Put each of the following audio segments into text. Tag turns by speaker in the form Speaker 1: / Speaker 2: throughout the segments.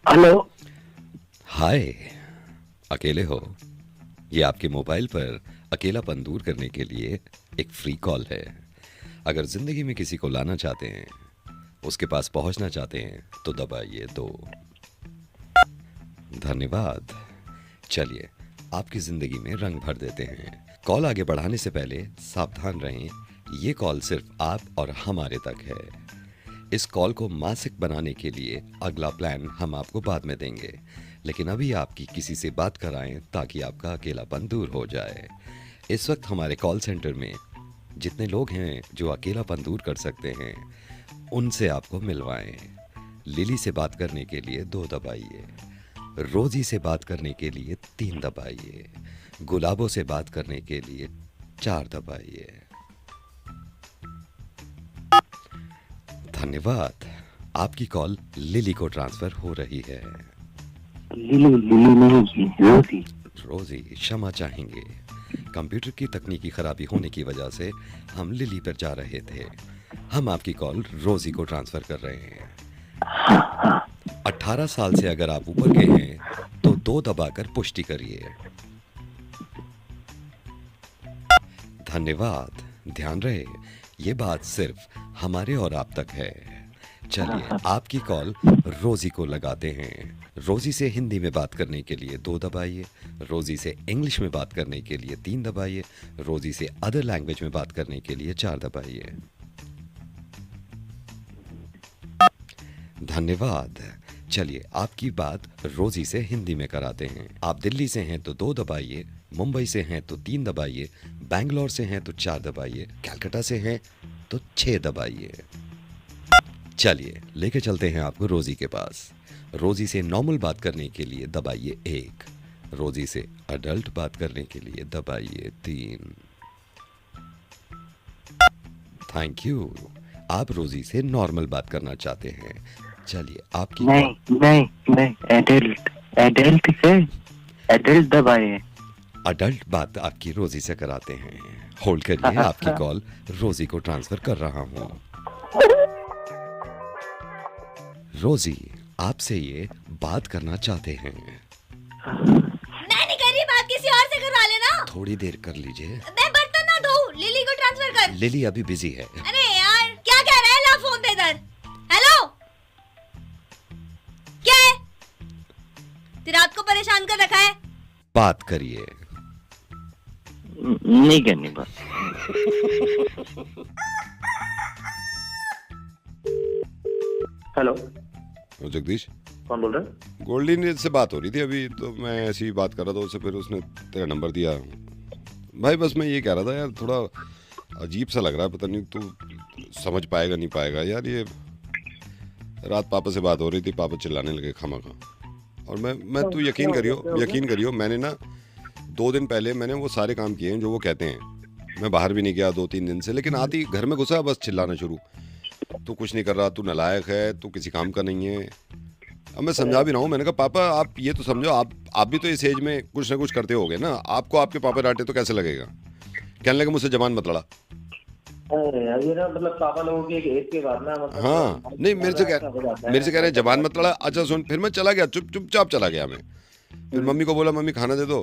Speaker 1: Hello.
Speaker 2: हाय। अकेले हो? ये आपके मोबाइल पर अकेलापन दूर करने के लिए एक फ्री कॉल है। अगर जिंदगी में किसी को लाना चाहते हैं, उसके पास पहुंचना चाहते हैं तो दबाइए दो। धन्यवाद। चलिए आपकी जिंदगी में रंग भर देते हैं। कॉल आगे बढ़ाने से पहले सावधान रहें, ये कॉल सिर्फ आप और हमारे तक है। इस कॉल को मासिक बनाने के लिए अगला प्लान हम आपको बाद में देंगे, लेकिन अभी आपकी किसी से बात कराएं ताकि आपका अकेलापन दूर हो जाए। इस वक्त हमारे कॉल सेंटर में जितने लोग हैं जो अकेलापन दूर कर सकते हैं, उनसे आपको मिलवाएं। लिली से बात करने के लिए 2 दबाइए, रोजी से बात करने के लिए 3 दबाइए, गुलाबों से बात करने के लिए 4 दबाइए। धन्यवाद। आपकी कॉल लिली को ट्रांसफर हो रही है।
Speaker 1: लिली लिली नहीं जी, रोजी।
Speaker 2: रोजी क्षमा चाहेंगे, कंप्यूटर की तकनीकी खराबी होने की वजह से हम लिली पर जा रहे थे। हम आपकी कॉल रोजी को ट्रांसफर कर रहे हैं। 18 साल से अगर आप ऊपर के हैं तो 2 दबाकर पुष्टि करिए। धन्यवाद। ध्यान रहे, ये बात सिर्फ हमारे और आप तक है। चलिए आपकी कॉल रोजी को लगाते हैं। रोजी से हिंदी में बात करने के लिए 2 दबाइए, रोजी से इंग्लिश में बात करने के लिए 3 दबाइए, रोजी से अदर लैंग्वेज में बात करने के लिए 4 दबाइए। धन्यवाद। चलिए आपकी बात रोजी से हिंदी में कराते हैं। आप दिल्ली से हैं तो 2 दबाइए, मुंबई से हैं तो 3 दबाइए, बैंगलोर से हैं तो 4 दबाइए, कलकत्ता से हैं तो 6 दबाइए। चलिए लेके चलते हैं आपको रोजी के पास। रोजी से नॉर्मल बात करने के लिए दबाइए 1, रोजी से अडल्ट बात करने के लिए दबाइए 3। Thank you. आप रोजी से नॉर्मल बात करना चाहते हैं। चलिए आपकी
Speaker 1: नहीं नहीं नहीं, एडल्ट एडल्ट से एडल्ट दबाए।
Speaker 2: अडल्ट बात आपकी रोजी से कराते हैं। होल्ड करिए, आपकी कॉल रोजी को ट्रांसफर कर रहा हूँ। रोजी आपसे ये बात करना चाहते हैं।
Speaker 3: मैं नहीं कर रही बात, किसी और से करवा लेना।
Speaker 2: थोड़ी देर कर लीजिए।
Speaker 3: मैं बर्तन ना धोऊं, लिली को ट्रांसफर कर।
Speaker 2: लिली अभी बिजी है।
Speaker 3: अरे यार क्या कह रहा है, ला फोन दे इधर। हेलो, क्या है? तेरी रात को परेशान कर रखा है।
Speaker 2: बात करिए।
Speaker 1: नहीं करनी बात। हेलो,
Speaker 4: जगदीश,
Speaker 1: कौन बोल रहा है?
Speaker 4: गोल्डी से बात हो रही थी अभी, तो मैं ऐसी ही बात कर रहा था उससे, फिर उसने तेरा नंबर दिया। भाई बस मैं ये कह रहा था यार, थोड़ा अजीब सा लग रहा है, पता नहीं तू समझ पाएगा नहीं पाएगा यार। ये रात पापा से बात हो रही थी, पापा चिल्लाने लगे खामखा। और मैं तू यकीन करियो, मैंने ना 2 दिन पहले मैंने वो सारे काम किए हैं जो वो कहते हैं। मैं बाहर भी नहीं गया 2-3 दिन से, लेकिन आती घर में घुसा बस चिल्लाना शुरू। तू कुछ नहीं कर रहा, तू नालायक है, तू किसी काम का नहीं है। अब मैं समझा भी रहा हूँ, मैंने कहा पापा आप ये तो समझो, आप भी तो इस एज में कुछ ना कुछ करते होगे ना, आपको आपके पापा डांटे तो कैसे लगेगा। कहने लगे मुझसे जबान मत लड़ा।
Speaker 5: अरे यार ये ना मतलब पापा लोगों की एक एज के बाद ना मतलब
Speaker 4: हाँ नहीं, मेरे से कह रहे जबान मत लड़ा। अच्छा सुन, फिर मैं चला गया, चुपचाप चला गया मैं। फिर मम्मी को बोला मम्मी खाना दे दो।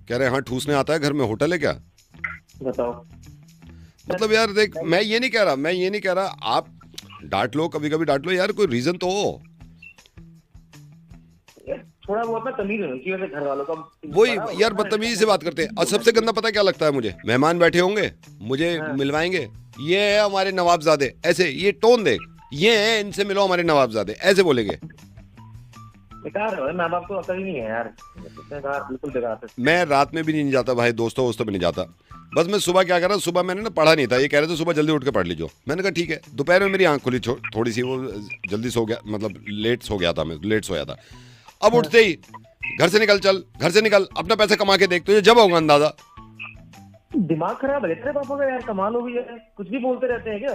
Speaker 4: कह रहे हाँ ठूसने आता है घर में, होटल है क्या?
Speaker 5: बताओ।
Speaker 4: मतलब यार देख, मैं ये नहीं कह रहा आप डांट लो, कभी कभी डांट लो यार, कोई रीजन तो हो।
Speaker 5: थोड़ा बहुत ना तमीज होनी चाहिए घर वालों का।
Speaker 4: वही यार बदतमीजी से बात करते हैं। और सबसे गंदा पता क्या लगता है मुझे, मेहमान बैठे होंगे, मुझे मिलवाएंगे, ये है हमारे नवाबजादे, ऐसे ये टोन देख, ये है इनसे मिलो हमारे नवाबजादे, ऐसे बोलेंगे।
Speaker 5: बेकार है, माँ बाप को अकल ही नहीं है यार, बेकार, बिल्कुल बेकार है।
Speaker 4: मैं रात में भी नहीं जाता भाई, दोस्तों भी नहीं जाता। बस मैं सुबह क्या कर रहा, सुबह मैंने ना पढ़ा नहीं था, ये कह रहे थे सुबह जल्दी उठ के पढ़ लीजिए। मैंने कहा ठीक है। दोपहर में मेरी आंख खुली थोड़ी सी, वो जल्दी सो गया, मतलब लेट सो गया था मैं, लेट सोया था। अब उठते ही घर से निकल, चल घर से निकल, अपना पैसा कमा के देख, तुझे जब होगा अंदाजा।
Speaker 5: दिमाग खराब है तेरे पापा का यार, कमाल हो गई है, कुछ भी बोलते रहते हैं क्या?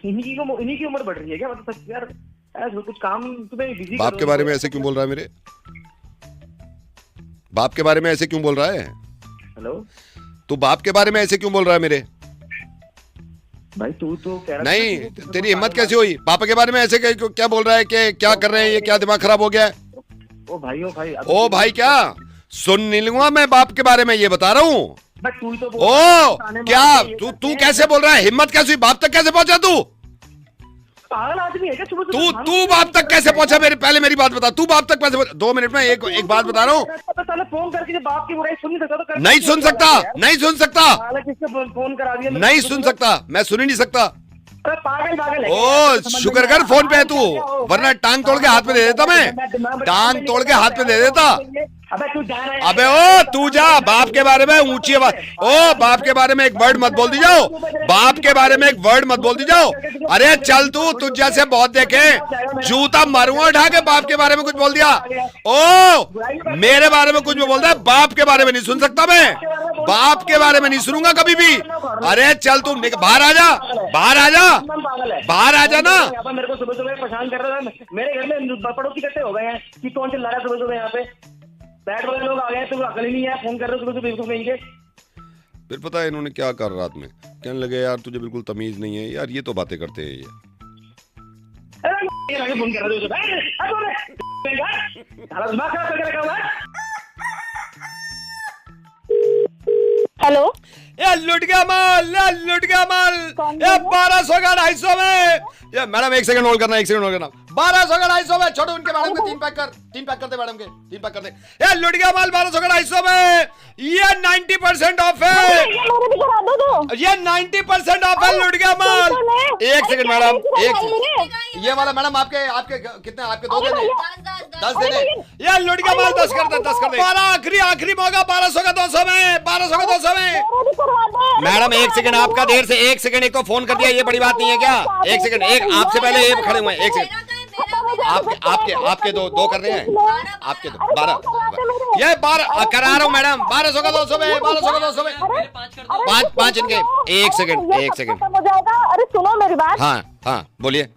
Speaker 5: इन्हीं की उम्र बढ़ रही है क्या? मतलब यार ऐसा कुछ काम तुम्हें बिजी।
Speaker 4: बाप के बारे में ऐसे क्यों बोल रहा है मेरे? बाप के बारे में ऐसे क्यों बोल रहा है?
Speaker 5: हेलो,
Speaker 4: तू बाप के बारे में ऐसे क्यों बोल रहा है मेरे?
Speaker 5: भाई तू तो कह रहा
Speaker 4: नहीं, तेरी हिम्मत कैसे हुई पापा के बारे में ऐसे क्या बोल रहा है कि क्या कर रहे हैं ये, क्या दिमाग खराब हो गया है?
Speaker 5: ओ भाई
Speaker 4: ओ भाई क्या सुन नहीं लूंगा मैं बाप के बारे में, ये बता रहा हूँ।
Speaker 5: तू तो
Speaker 4: ओ क्या तू कैसे बोल रहा है? हिम्मत कैसे हुई? बाप तक कैसे पहुंचा तू?
Speaker 5: पागल आदमी है क्या?
Speaker 4: तू बाप तक कैसे पहुंचा? पहले मेरी बात बता, तू बाप तक कैसे पहुंचा? 2 मिनट में एक बात बता रहा हूँ।
Speaker 5: फोन करके जब बाप की बुराई सुन नहीं सकता तो
Speaker 4: नहीं सुन सकता, नहीं सुन सकता,
Speaker 5: फोन करा दिया।
Speaker 4: नहीं सुन सकता, मैं सुन ही नहीं सकता।
Speaker 5: पागल है।
Speaker 4: ओ शुक्र कर फोन पे है तू, वरना टांग तोड़ के हाथ में दे देता मैं, टांग तोड़ के हाथ में दे देता।
Speaker 5: अबे तू जा रहा है।
Speaker 4: अबे ओ तू जा, बाप के बारे में ऊंची आवाज, ओ बाप के बारे में एक वर्ड मत बोल दी जाओ, बाप के बारे में एक वर्ड मत बोल दी जाओ। अरे चल तू, तुझ जैसे बहुत देखे, जूता मारूंगा उठा के बाप के बारे में कुछ बोल दिया। ओ मेरे बारे में कुछ भी बोलता है, बाप के बारे में नहीं सुन सकता मैं, बाप के बारे में नहीं सुनूंगा कभी भी। अरे चल तू बाहर आ जा, बाहर आ जा, बाहर आ जा ना।
Speaker 5: मेरे को सुबह सुबह परेशान कर रहा था, मेरे घर में पड़ोसी इकट्ठे हो गए हैं कि कौन चल रहा है सुबह सुबह यहाँ पे, बैठ वाले लोग आ गए, तो अकल ही नहीं है, फोन कर रहे हो सुबह सुबह कहीं के।
Speaker 4: फिर पता है इन्होंने क्या कर रात में, कहने लगे यार तुझे बिल्कुल तमीज नहीं है यार, ये तो बातें करते हैं ये।
Speaker 5: फोन कर रहे हो।
Speaker 3: हेलो,
Speaker 2: ये लुट गया माल, ये लुट गया माल, ये 1200 का 250 में। ये मैडम 1 सेकंड होल्ड करना, 1 सेकंड होल्ड करना। 1200 का 250 में, छोड़ो उनके मैडम के 3 पैक कर दे मैडम के, 3 पैक कर दे। ये लुट गया माल 1200 का 250 में, ये 90% ऑफ है, ये 90% ऑफ है, लुट गया माल। 1 सेकंड मैडम, ये वाला मैडम आपके कितने, आपके 2 देने, 10 देने। ये लुट गया माल 10 कर दे, 10 कर दे। आखिरी मौका 1200 का 200 में, 1200 का 200 में। मैडम 1 सेकंड, आपका देर से 1 सेकंड, एक को फोन कर दिया, ये बड़ी बात नहीं है क्या? 1 सेकंड, एक आपसे पहले ये खड़े हुए हैं, 1 सेकंड। आपके दो कर रहे हैं, आपके 12, ये 12 करा रहा हूँ मैडम, 1200 का 200 में, 1200 का 200 में, 5 इनके। 1 सेकंड, 1 सेकंड।
Speaker 3: अरे सुनो मेरी बात।
Speaker 2: हाँ बोलिए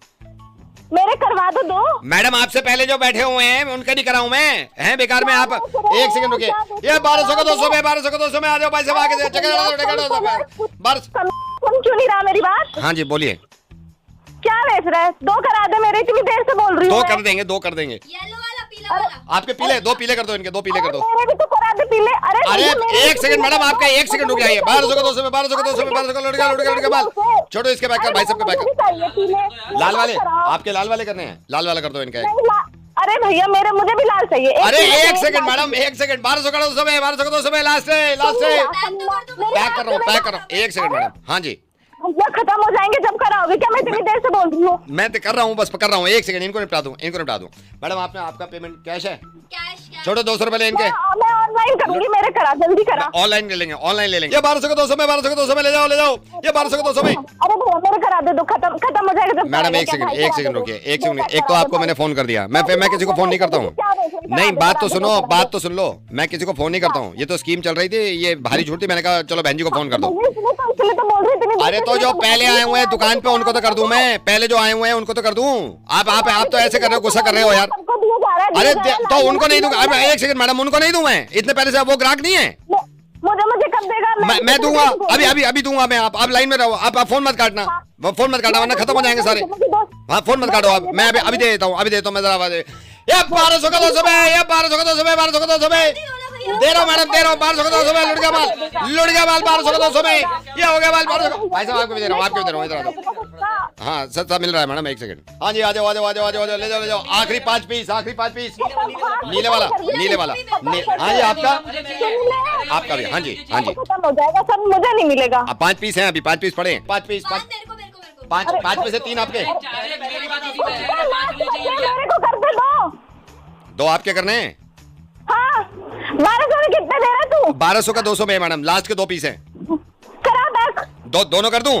Speaker 3: मेरे करवा दो।
Speaker 2: मैडम, आपसे पहले जो बैठे हुए हैं उनका नहीं कराऊं मैं, हैं बेकार में आप। 1 सेकंड रुकिए, ये 1200 का 200 में, 1200 का 200 में आ जाओ भाई साहब, आगे से
Speaker 3: सुन क्यों नहीं रहा मेरी बात?
Speaker 2: हाँ जी बोलिए।
Speaker 3: क्या बेच रहा है? 2 करा दे, मेरे इतनी देर से बोल रही हूँ।
Speaker 2: 2 कर देंगे, 2 कर देंगे।
Speaker 3: येलो वाला, पीला वाला।
Speaker 2: आपके पीले 2 पीले कर दो, इनके 2 पीले कर दो।
Speaker 3: मेरे भी तो करा दे पीले।
Speaker 2: अरे 1 सेकंड मैडम, आपका 1 सेकंड रुक जाइए। 1200 का 200 में, 1200 का 200 में, 1200 का लुट गया बाल। छोड़ो इसके बैक कर, भाई सबके बैक कर। लाल वाले, आपके लाल वाले करने हैं, लाल वाला कर दो इनका।
Speaker 3: अरे भैया मुझे भी लाल चाहिए।
Speaker 2: अरे 1 सेकंड मैडम, 1 सेकंड। 1200 का 200 में, 1200 का 200 में, लास्ट है। पैक कर रहा हूँ, 1 सेकंड मैडम। हाँ जी,
Speaker 3: भैया खत्म हो जाएंगे जब कराओगे क्या? मैं इतनी देर से बोल रही हूँ।
Speaker 2: मैं तो कर रहा हूँ, बस कर रहा हूँ। 1 सेकंड, इनको निपटा दूं। मैडम आपने, आपका पेमेंट कैश है? छोड़ो 200 रुपए ले इनके।
Speaker 3: मैं ऑनलाइन करूंगी, मेरे करा, जल्दी करा।
Speaker 2: ऑनलाइन ले लेंगे, ऑनलाइन ले लेंगे। ये 1200 का 200 में, 1200 का 200 में ले जाओ। ये 1200 का 200 में।
Speaker 3: अरे भैया मेरे करा दे दो, खत्म हो जाएगा।
Speaker 2: मैडम 1 सेकंड रुकिए, 1 सेकंड। एक तो आपको मैंने फोन कर दिया, मैं किसी को फोन नहीं करता हूँ। नहीं, बात तो सुन लो, मैं किसी को फोन नहीं करता हूँ। ये तो स्कीम चल रही थी, ये भारी छूट थी, मैंने कहा चलो बहन जी को फोन कर दो। अरे तो जो पहले आए हुए हैं दुकान पे उनको तो कर दूं मैं, पहले जो आए हुए हैं उनको तो कर दूं। आप तो ऐसे कर रहे हो, गुस्सा कर रहे हो यार। अरे तो उनको नहीं दूंगा। 1 सेकंड मैडम, उनको नहीं दूं मैं, इतने पहले से वो ग्राहक नहीं है।
Speaker 3: मुझे कब देगा?
Speaker 2: मैं दूंगा, अभी दूंगा मैं। आप लाइन में रहो, आप फोन मत काटना, वरना खत्म हो जाएंगे सारे। हाँ फोन मत काटो आप, मैं अभी दे देता हूँ, मैं जरा आवाज। ये 1200 का 200 में, ये 1200 का 200 में, 1200 का 200 में दे रहा हूँ मैडम, दे रहा हूँ। 1200 का 200 में लुट गया माल 1200 का 200 में। ये हो गया माल 1200। भाई साहब आपको भी दे रहा हूँ, इधर आ जाओ। हाँ सस्ता मिल रहा है मैडम, 1 सेकंड। हाँ जी आ जाओ, ले जाओ। आखिरी 5 पीस, नीले वाला। हाँ जी आपका भी। हाँ जी
Speaker 3: खत्म हो जाएगा सब, मुझे नहीं मिलेगा।
Speaker 2: 5 पीस हैं, अभी 5 पीस पड़े। 5 पीस, 5 में से 3 आपके, 2 आपके करने हैं।
Speaker 3: हाँ 1200 में कितने दे रहा तू?
Speaker 2: 1200 का 200 में मैडम, लास्ट के 2 पीस हैं।
Speaker 3: करा बैक।
Speaker 2: दोनों कर दूं?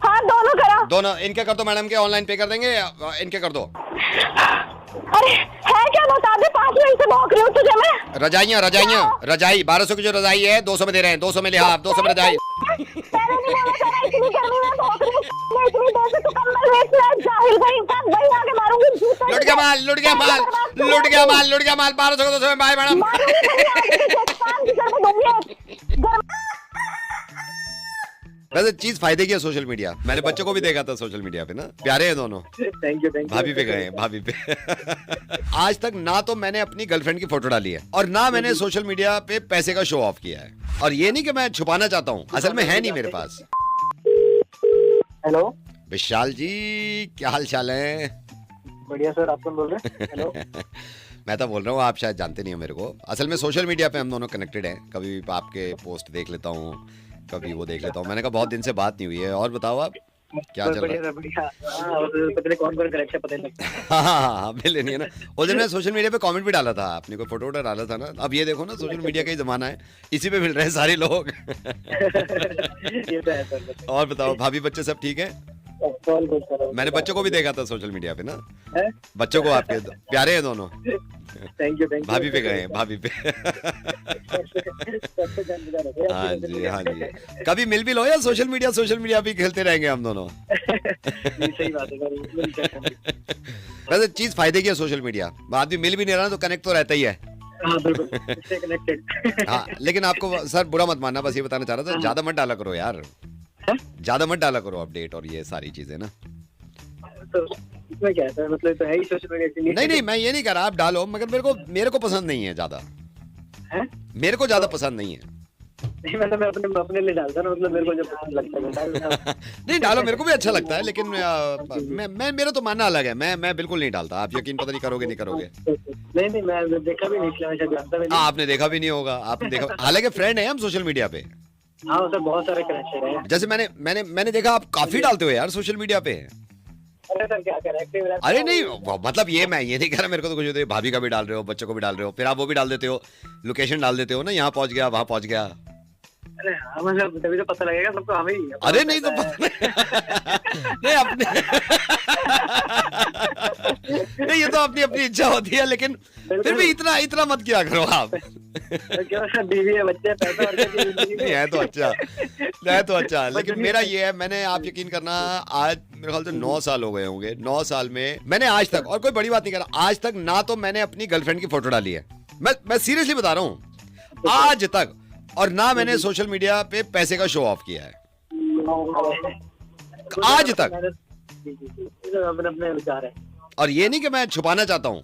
Speaker 3: हाँ दोनों करा।
Speaker 2: दोनों इनके कर दो मैडम के, ऑनलाइन पे कर देंगे, इनके कर दो।
Speaker 3: अरे है क्या, बता दे, 5 मिनट से भौंक रही हूँ तुझे मैं।
Speaker 2: रजाई 1200 की जो रजाई है 200 में दे रहे हैं, 200 में ले। हाँ 200 में रजाई। लुट गया माल 1200 का 200 में। Bye madam.
Speaker 4: वैसे चीज फायदे की है सोशल मीडिया। मैंने बच्चों को भी देखा था सोशल मीडिया पे ना, प्यारे हैं दोनों।
Speaker 5: थैंक यू
Speaker 4: भाभी पे गए हैं, भाभी पे। आज तक ना तो मैंने अपनी गर्लफ्रेंड की फोटो डाली है और ना मैंने सोशल मीडिया पे पैसे का शो ऑफ किया है। और ये नहीं कि मैं छुपाना चाहता हूँ, असल में है नहीं मेरे पास।
Speaker 5: हेलो,
Speaker 4: विशाल जी, क्या हाल चाल है?
Speaker 5: बढ़िया सर, आप कौन बोल रहे हैं? हेलो।
Speaker 4: मैं तो बोल रहा हूँ, आप शायद जानते नहीं हो मेरे को। असल में सोशल मीडिया पे हम दोनों कनेक्टेड हैं। कभी आपके पोस्ट देख लेता हूँ, कभी वो देख लेता हूँ। मैंने कहा बहुत दिन से बात नहीं हुई है। और बताओ आप क्या चल रहा है?
Speaker 5: बढ़िया। पता नहीं कौन कौन कनेक्शन, पता नहीं लगता।
Speaker 4: हाँ, मिले नहीं है ना। उस दिन मैं सोशल मीडिया पे कमेंट भी डाला था, आपने कोई फोटो वोटो डाला था ना। अब ये देखो ना, सोशल मीडिया का ही जमाना है, इसी पे मिल रहे हैं सारे लोग।
Speaker 5: ये तो है सर।
Speaker 4: और बताओ, भाभी बच्चे सब ठीक है?
Speaker 5: कॉल कर सर।
Speaker 4: मैंने बच्चों को भी देखा था सोशल मीडिया पे ना,
Speaker 5: हैं?
Speaker 4: बच्चों को आपके प्यारे हैं दोनों।
Speaker 5: Thank you.
Speaker 4: भाभी पे गए हैं, भाभी पे। हाँ जी, हाँ जी। कभी मिल भी लो या सोशल मीडिया भी खेलते रहेंगे हम दोनों।
Speaker 5: सही बात है।
Speaker 4: वैसे चीज फायदे की है सोशल मीडिया। आदमी मिल भी नहीं रहा तो कनेक्ट तो रहता ही है।
Speaker 5: हाँ बिल्कुल, stay connected।
Speaker 4: हाँ, लेकिन आपको सर बुरा मत मानना, बस ये बताना चाह रहा था, ज्यादा मत डाला करो यार, ज्यादा मत डाला करो अपडेट और ये सारी चीजें ना।
Speaker 5: तो इसमें क्या है सर, मतलब तो है ही सोशल मीडिया।
Speaker 4: नहीं, मैं ये नहीं कह रहा आप डालो, मगर मेरे को पसंद नहीं है ज्यादा।
Speaker 5: हैं?
Speaker 4: मेरे को ज्यादा पसंद नहीं है।
Speaker 5: नहीं, मतलब मैं अपने लिए डालता ना, मतलब मेरे को जब पसंद लगता है डालना।
Speaker 4: नहीं, डालो, मेरे को भी अच्छा लगता है, लेकिन मैं मेरा तो मानना अलग है। मैं बिल्कुल नहीं डालता। आप यकीन पता नहीं करोगे नहीं करोगे।
Speaker 5: नहीं, मैं देखा भी नहीं, इसलिए मैं शायद जानता भी नहीं।
Speaker 4: आपने देखा भी नहीं होगा, आपने देखा। हालांकि फ्रेंड है हम सोशल मीडिया पे।
Speaker 5: हाँ सर, बहुत सारे कनेक्शन है।
Speaker 4: जैसे मैंने देखा आप काफी डालते हो यार सोशल मीडिया पे।
Speaker 5: अरे सर, क्या करें, एक्टिव रहता
Speaker 4: अरे
Speaker 5: हूँ।
Speaker 4: नहीं, मतलब मैं ये नहीं कह रहा, मेरे को तो कुछ होते, भाभी का भी डाल रहे हो, बच्चों को भी डाल रहे हो, फिर आप वो भी डाल देते हो, लोकेशन डाल देते हो ना, यहाँ पहुंच गया, वहां पहुंच गया।
Speaker 5: अरे हाँ, मतलब तभी तो पता लगेगा सबको हमें ही।
Speaker 4: अरे नहीं तो नहीं, अपने नहीं, ये तो अपनी अपनी इच्छा होती है, लेकिन फिर भी इतना मत किया करो आप।
Speaker 5: क्यों सर, बीवी है, बच्चे, पैसा और क्या चाहिए जिंदगी में?
Speaker 4: नहीं, है तो अच्छा, लेकिन मेरा ये है, मैंने, आप यकीन करना, आज मेरे ख्याल से 9 साल हो गए होंगे। 9 साल में मैंने आज तक, और कोई बड़ी बात नहीं कर रहा, आज तक ना तो मैंने अपनी गर्लफ्रेंड की फोटो डाली है, मैं सीरियसली बता रहा हूँ, आज तक। और ना मैंने सोशल मीडिया पे पैसे का शो ऑफ किया है, आज तक।
Speaker 5: अपने विचार है।
Speaker 4: और ये नहीं कि मैं छुपाना चाहता हूँ,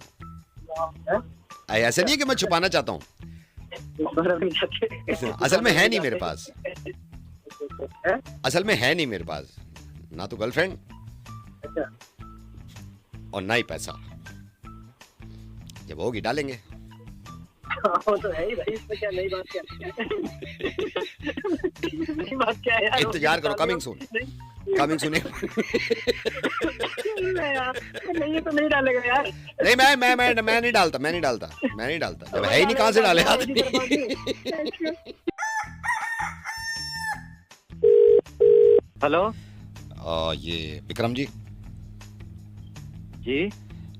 Speaker 5: हैं?
Speaker 4: ऐसे नहीं है कि मैं छुपाना चाहता हूँ, असल में है नहीं मेरे पास।
Speaker 5: हैं?
Speaker 4: असल में है नहीं मेरे पास, ना तो गर्लफ्रेंड
Speaker 5: अच्छा।
Speaker 4: और ना ही पैसा। जब होगी डालेंगे।
Speaker 5: वो तो है ही भाई, इसमें क्या नई बात, क्या नई बात क्या है यार?
Speaker 4: इंतजार करो, कमिंग सून।
Speaker 5: नहीं यार, नहीं, ये तो नहीं डालेगा यार।
Speaker 4: नहीं, मैं नहीं डालता। जब है ही नहीं, कहां से डाले आदमी।
Speaker 1: हेलो
Speaker 4: ये विक्रम जी।
Speaker 1: जी।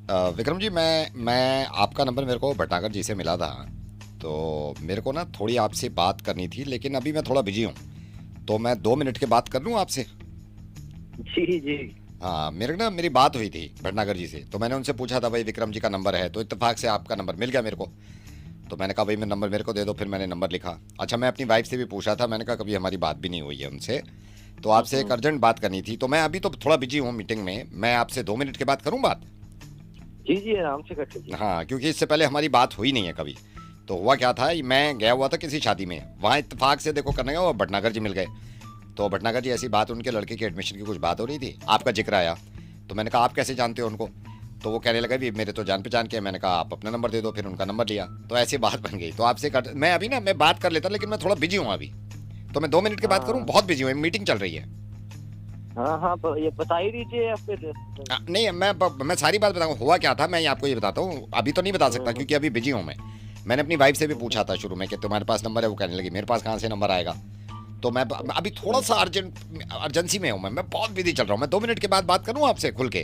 Speaker 4: विक्रम जी, मैं आपका नंबर मेरे को भटनागर जी से मिला था, तो मेरे को ना थोड़ी आपसे बात करनी थी, लेकिन अभी मैं थोड़ा बिजी हूँ, तो मैं 2 मिनट के बात कर लूँ आपसे?
Speaker 1: जी।
Speaker 4: हाँ, मेरी बात हुई थी भटनागर जी से, तो मैंने उनसे पूछा था भाई विक्रम जी का नंबर है, तो इत्तेफाक से आपका नंबर मिल गया मेरे को। तो मैंने कहा भाई मैं नंबर मेरे को दे दो, फिर मैंने नंबर लिखा। अच्छा, मैं अपनी वाइफ से भी पूछा था, मैंने कहा कभी हमारी बात भी नहीं हुई है उनसे, तो आपसे एक अर्जेंट बात करनी थी। तो मैं अभी तो थोड़ा बिजी हूँ मीटिंग में, मैं आपसे 2 मिनट के बाद करूँ बात?
Speaker 1: जी, आराम से कर लीजिए।
Speaker 4: हाँ, क्योंकि इससे पहले हमारी बात हुई नहीं है कभी। तो हुआ क्या था, मैं गया हुआ था किसी शादी में, वहाँ इत्तेफाक से देखो करने गया, वो भटनागर जी मिल गए। तो भटनागर जी ऐसी बात, उनके लड़के की एडमिशन की कुछ बात हो रही थी, आपका जिक्र आया। तो मैंने कहा आप कैसे जानते हो उनको? तो वो कहने लगा भी मेरे तो जान पहचान के। मैंने कहा आप अपना नंबर दे दो, फिर उनका नंबर लिया, तो ऐसी बात बन गई। तो आपसे मैं अभी ना, मैं बात कर लेता, लेकिन मैं थोड़ा बिजी हूँ अभी, तो मैं 2 मिनट के बाद करूँ? बहुत बिजी हूँ, मीटिंग चल रही है।
Speaker 1: हाँ, ये बता ही दीजिए या फिर?
Speaker 4: नहीं, मैं सारी बात बताऊँ। हुआ क्या था, मैं आपको ये बताता हूँ, अभी तो नहीं बता सकता क्योंकि अभी बिजी हूँ मैं। मैंने अपनी वाइफ से भी पूछा था शुरू में कि तुम्हारे पास नंबर है, वो कहने लगी मेरे पास कहाँ से नंबर आएगा। तो मैं अभी थोड़ा सा अर्जेंसी में हूँ, मैं बहुत बिजी चल रहा हूँ। मैं 2 मिनट के बाद बात करूँ आपसे खुल के?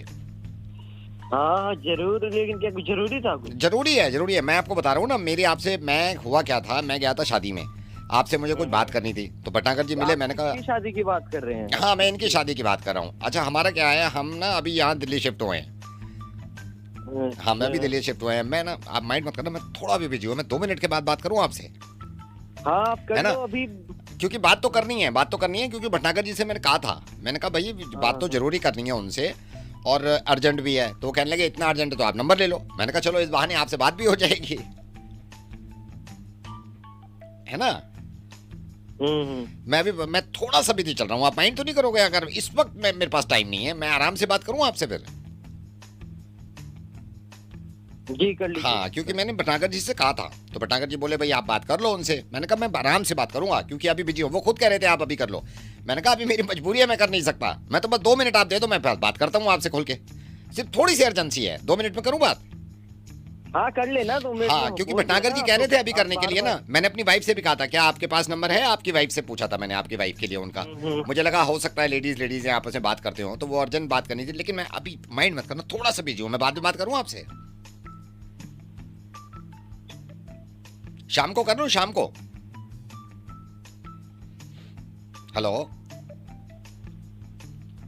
Speaker 1: हाँ जरूर, लेकिन क्या कुछ जरूरी था? कुछ
Speaker 4: जरूरी है। मैं आपको बता रहा हूँ ना, मेरी आपसे, मैं हुआ क्या था, मैं गया था शादी में, आपसे मुझे कुछ बात करनी थी, तो भटनागर जी मिले। मैंने कहा
Speaker 1: शादी की बात कर रहे हैं?
Speaker 4: हाँ, मैं इनकी शादी की बात कर रहा हूँ। अच्छा, हमारा क्या है, हम ना अभी यहाँ दिल्ली शिफ्ट हुए हैं। हाँ, मैं भी दिल्ली शिफ्ट हुए हैं। मैं ना, आप माइंड मत करना, मैं थोड़ा भी बिजी हूँ, मैं 2 मिनट के बाद बात करूँ आपसे?
Speaker 5: हाँ आप
Speaker 6: है
Speaker 5: कर
Speaker 6: ना?
Speaker 5: लो अभी।
Speaker 6: क्योंकि बात तो करनी है क्योंकि भटनागर जी से मैंने कहा था, मैंने कहा भाई बात तो जरूरी करनी है उनसे और अर्जेंट भी है। तो वो कहने लगे इतना अर्जेंट है तो आप नंबर ले लो। मैंने कहा चलो इस बहाने आपसे बात भी हो जाएगी, है ना? मैं थोड़ा सा बिजी चल रहा हूँ, आप माइंड तो नहीं करोगे अगर इस वक्त मेरे पास टाइम नहीं है, मैं आराम से बात करूँ आपसे फिर?
Speaker 5: जी कर लीजिए।
Speaker 6: हाँ, क्योंकि मैंने भटनागर जी से कहा था तो भटनागर जी बोले भाई आप बात कर लो उनसे। मैंने कहा मैं आराम से बात करूंगा क्योंकि अभी बिजी हूँ। वो खुद कह रहे थे आप अभी कर लो। मैंने कहा अभी मेरी मजबूरी है, मैं कर नहीं सकता। मैं तो बस 2 मिनट आप दे दो, मैं बात करता हूँ आपसे खुल के। सिर्फ थोड़ी सी अर्जेंसी है, 2 मिनट में करूँ बात?
Speaker 5: हाँ कर लेना तो मैं।
Speaker 6: हाँ, क्योंकि भटनागर जी कह रहे थे अभी करने के लिए ना। मैंने अपनी वाइफ से भी कहा था, क्या आपके पास नंबर है? आपकी वाइफ से पूछा था मैंने, आपकी वाइफ के लिए उनका। मुझे लगा हो सकता है लेडीज हैं आपस में बात करते हो तो वो अर्जेंट बात करनी थी, लेकिन मैं अभी माइंड मत करना, थोड़ा सा बिजी हूँ, मैं बाद में बात करूँ आपसे। शाम को कर लूं? शाम को? Hello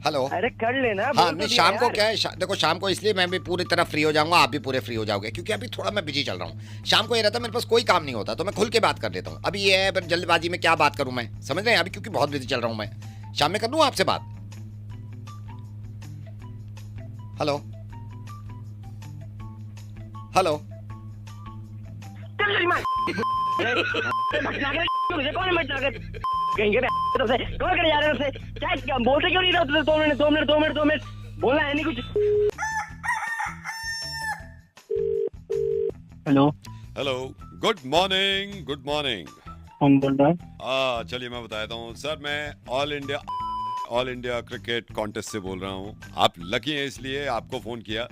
Speaker 6: hello.
Speaker 5: अरे कर लेना।
Speaker 6: हाँ नहीं, शाम को क्या है, देखो शाम को इसलिए मैं भी पूरी तरह फ्री हो जाऊंगा, आप भी पूरे फ्री हो जाओगे, क्योंकि अभी थोड़ा मैं बिजी चल रहा हूँ। शाम को ये रहता मेरे पास कोई काम नहीं होता तो मैं खुल के बात कर लेता हूँ। अभी ये है जल्दबाजी में क्या बात करूं मैं, समझ रहे हैं? अभी क्योंकि बहुत बिजी चल रहा हूँ मैं। शाम में कर लूं आपसे बात? Hello hello.
Speaker 5: कौन कर जा रहे हो? क्या बोलते क्यों नहीं रहे? 2 मिनट बोलना है नहीं कुछ।
Speaker 1: Hello
Speaker 4: hello, good morning, good morning.
Speaker 1: कौन बोल रहा है?
Speaker 4: चलिए मैं बताता हूँ सर, मैं ऑल इंडिया क्रिकेट कॉन्टेस्ट से बोल रहा हूँ। आप लकी हैं इसलिए आपको फोन किया।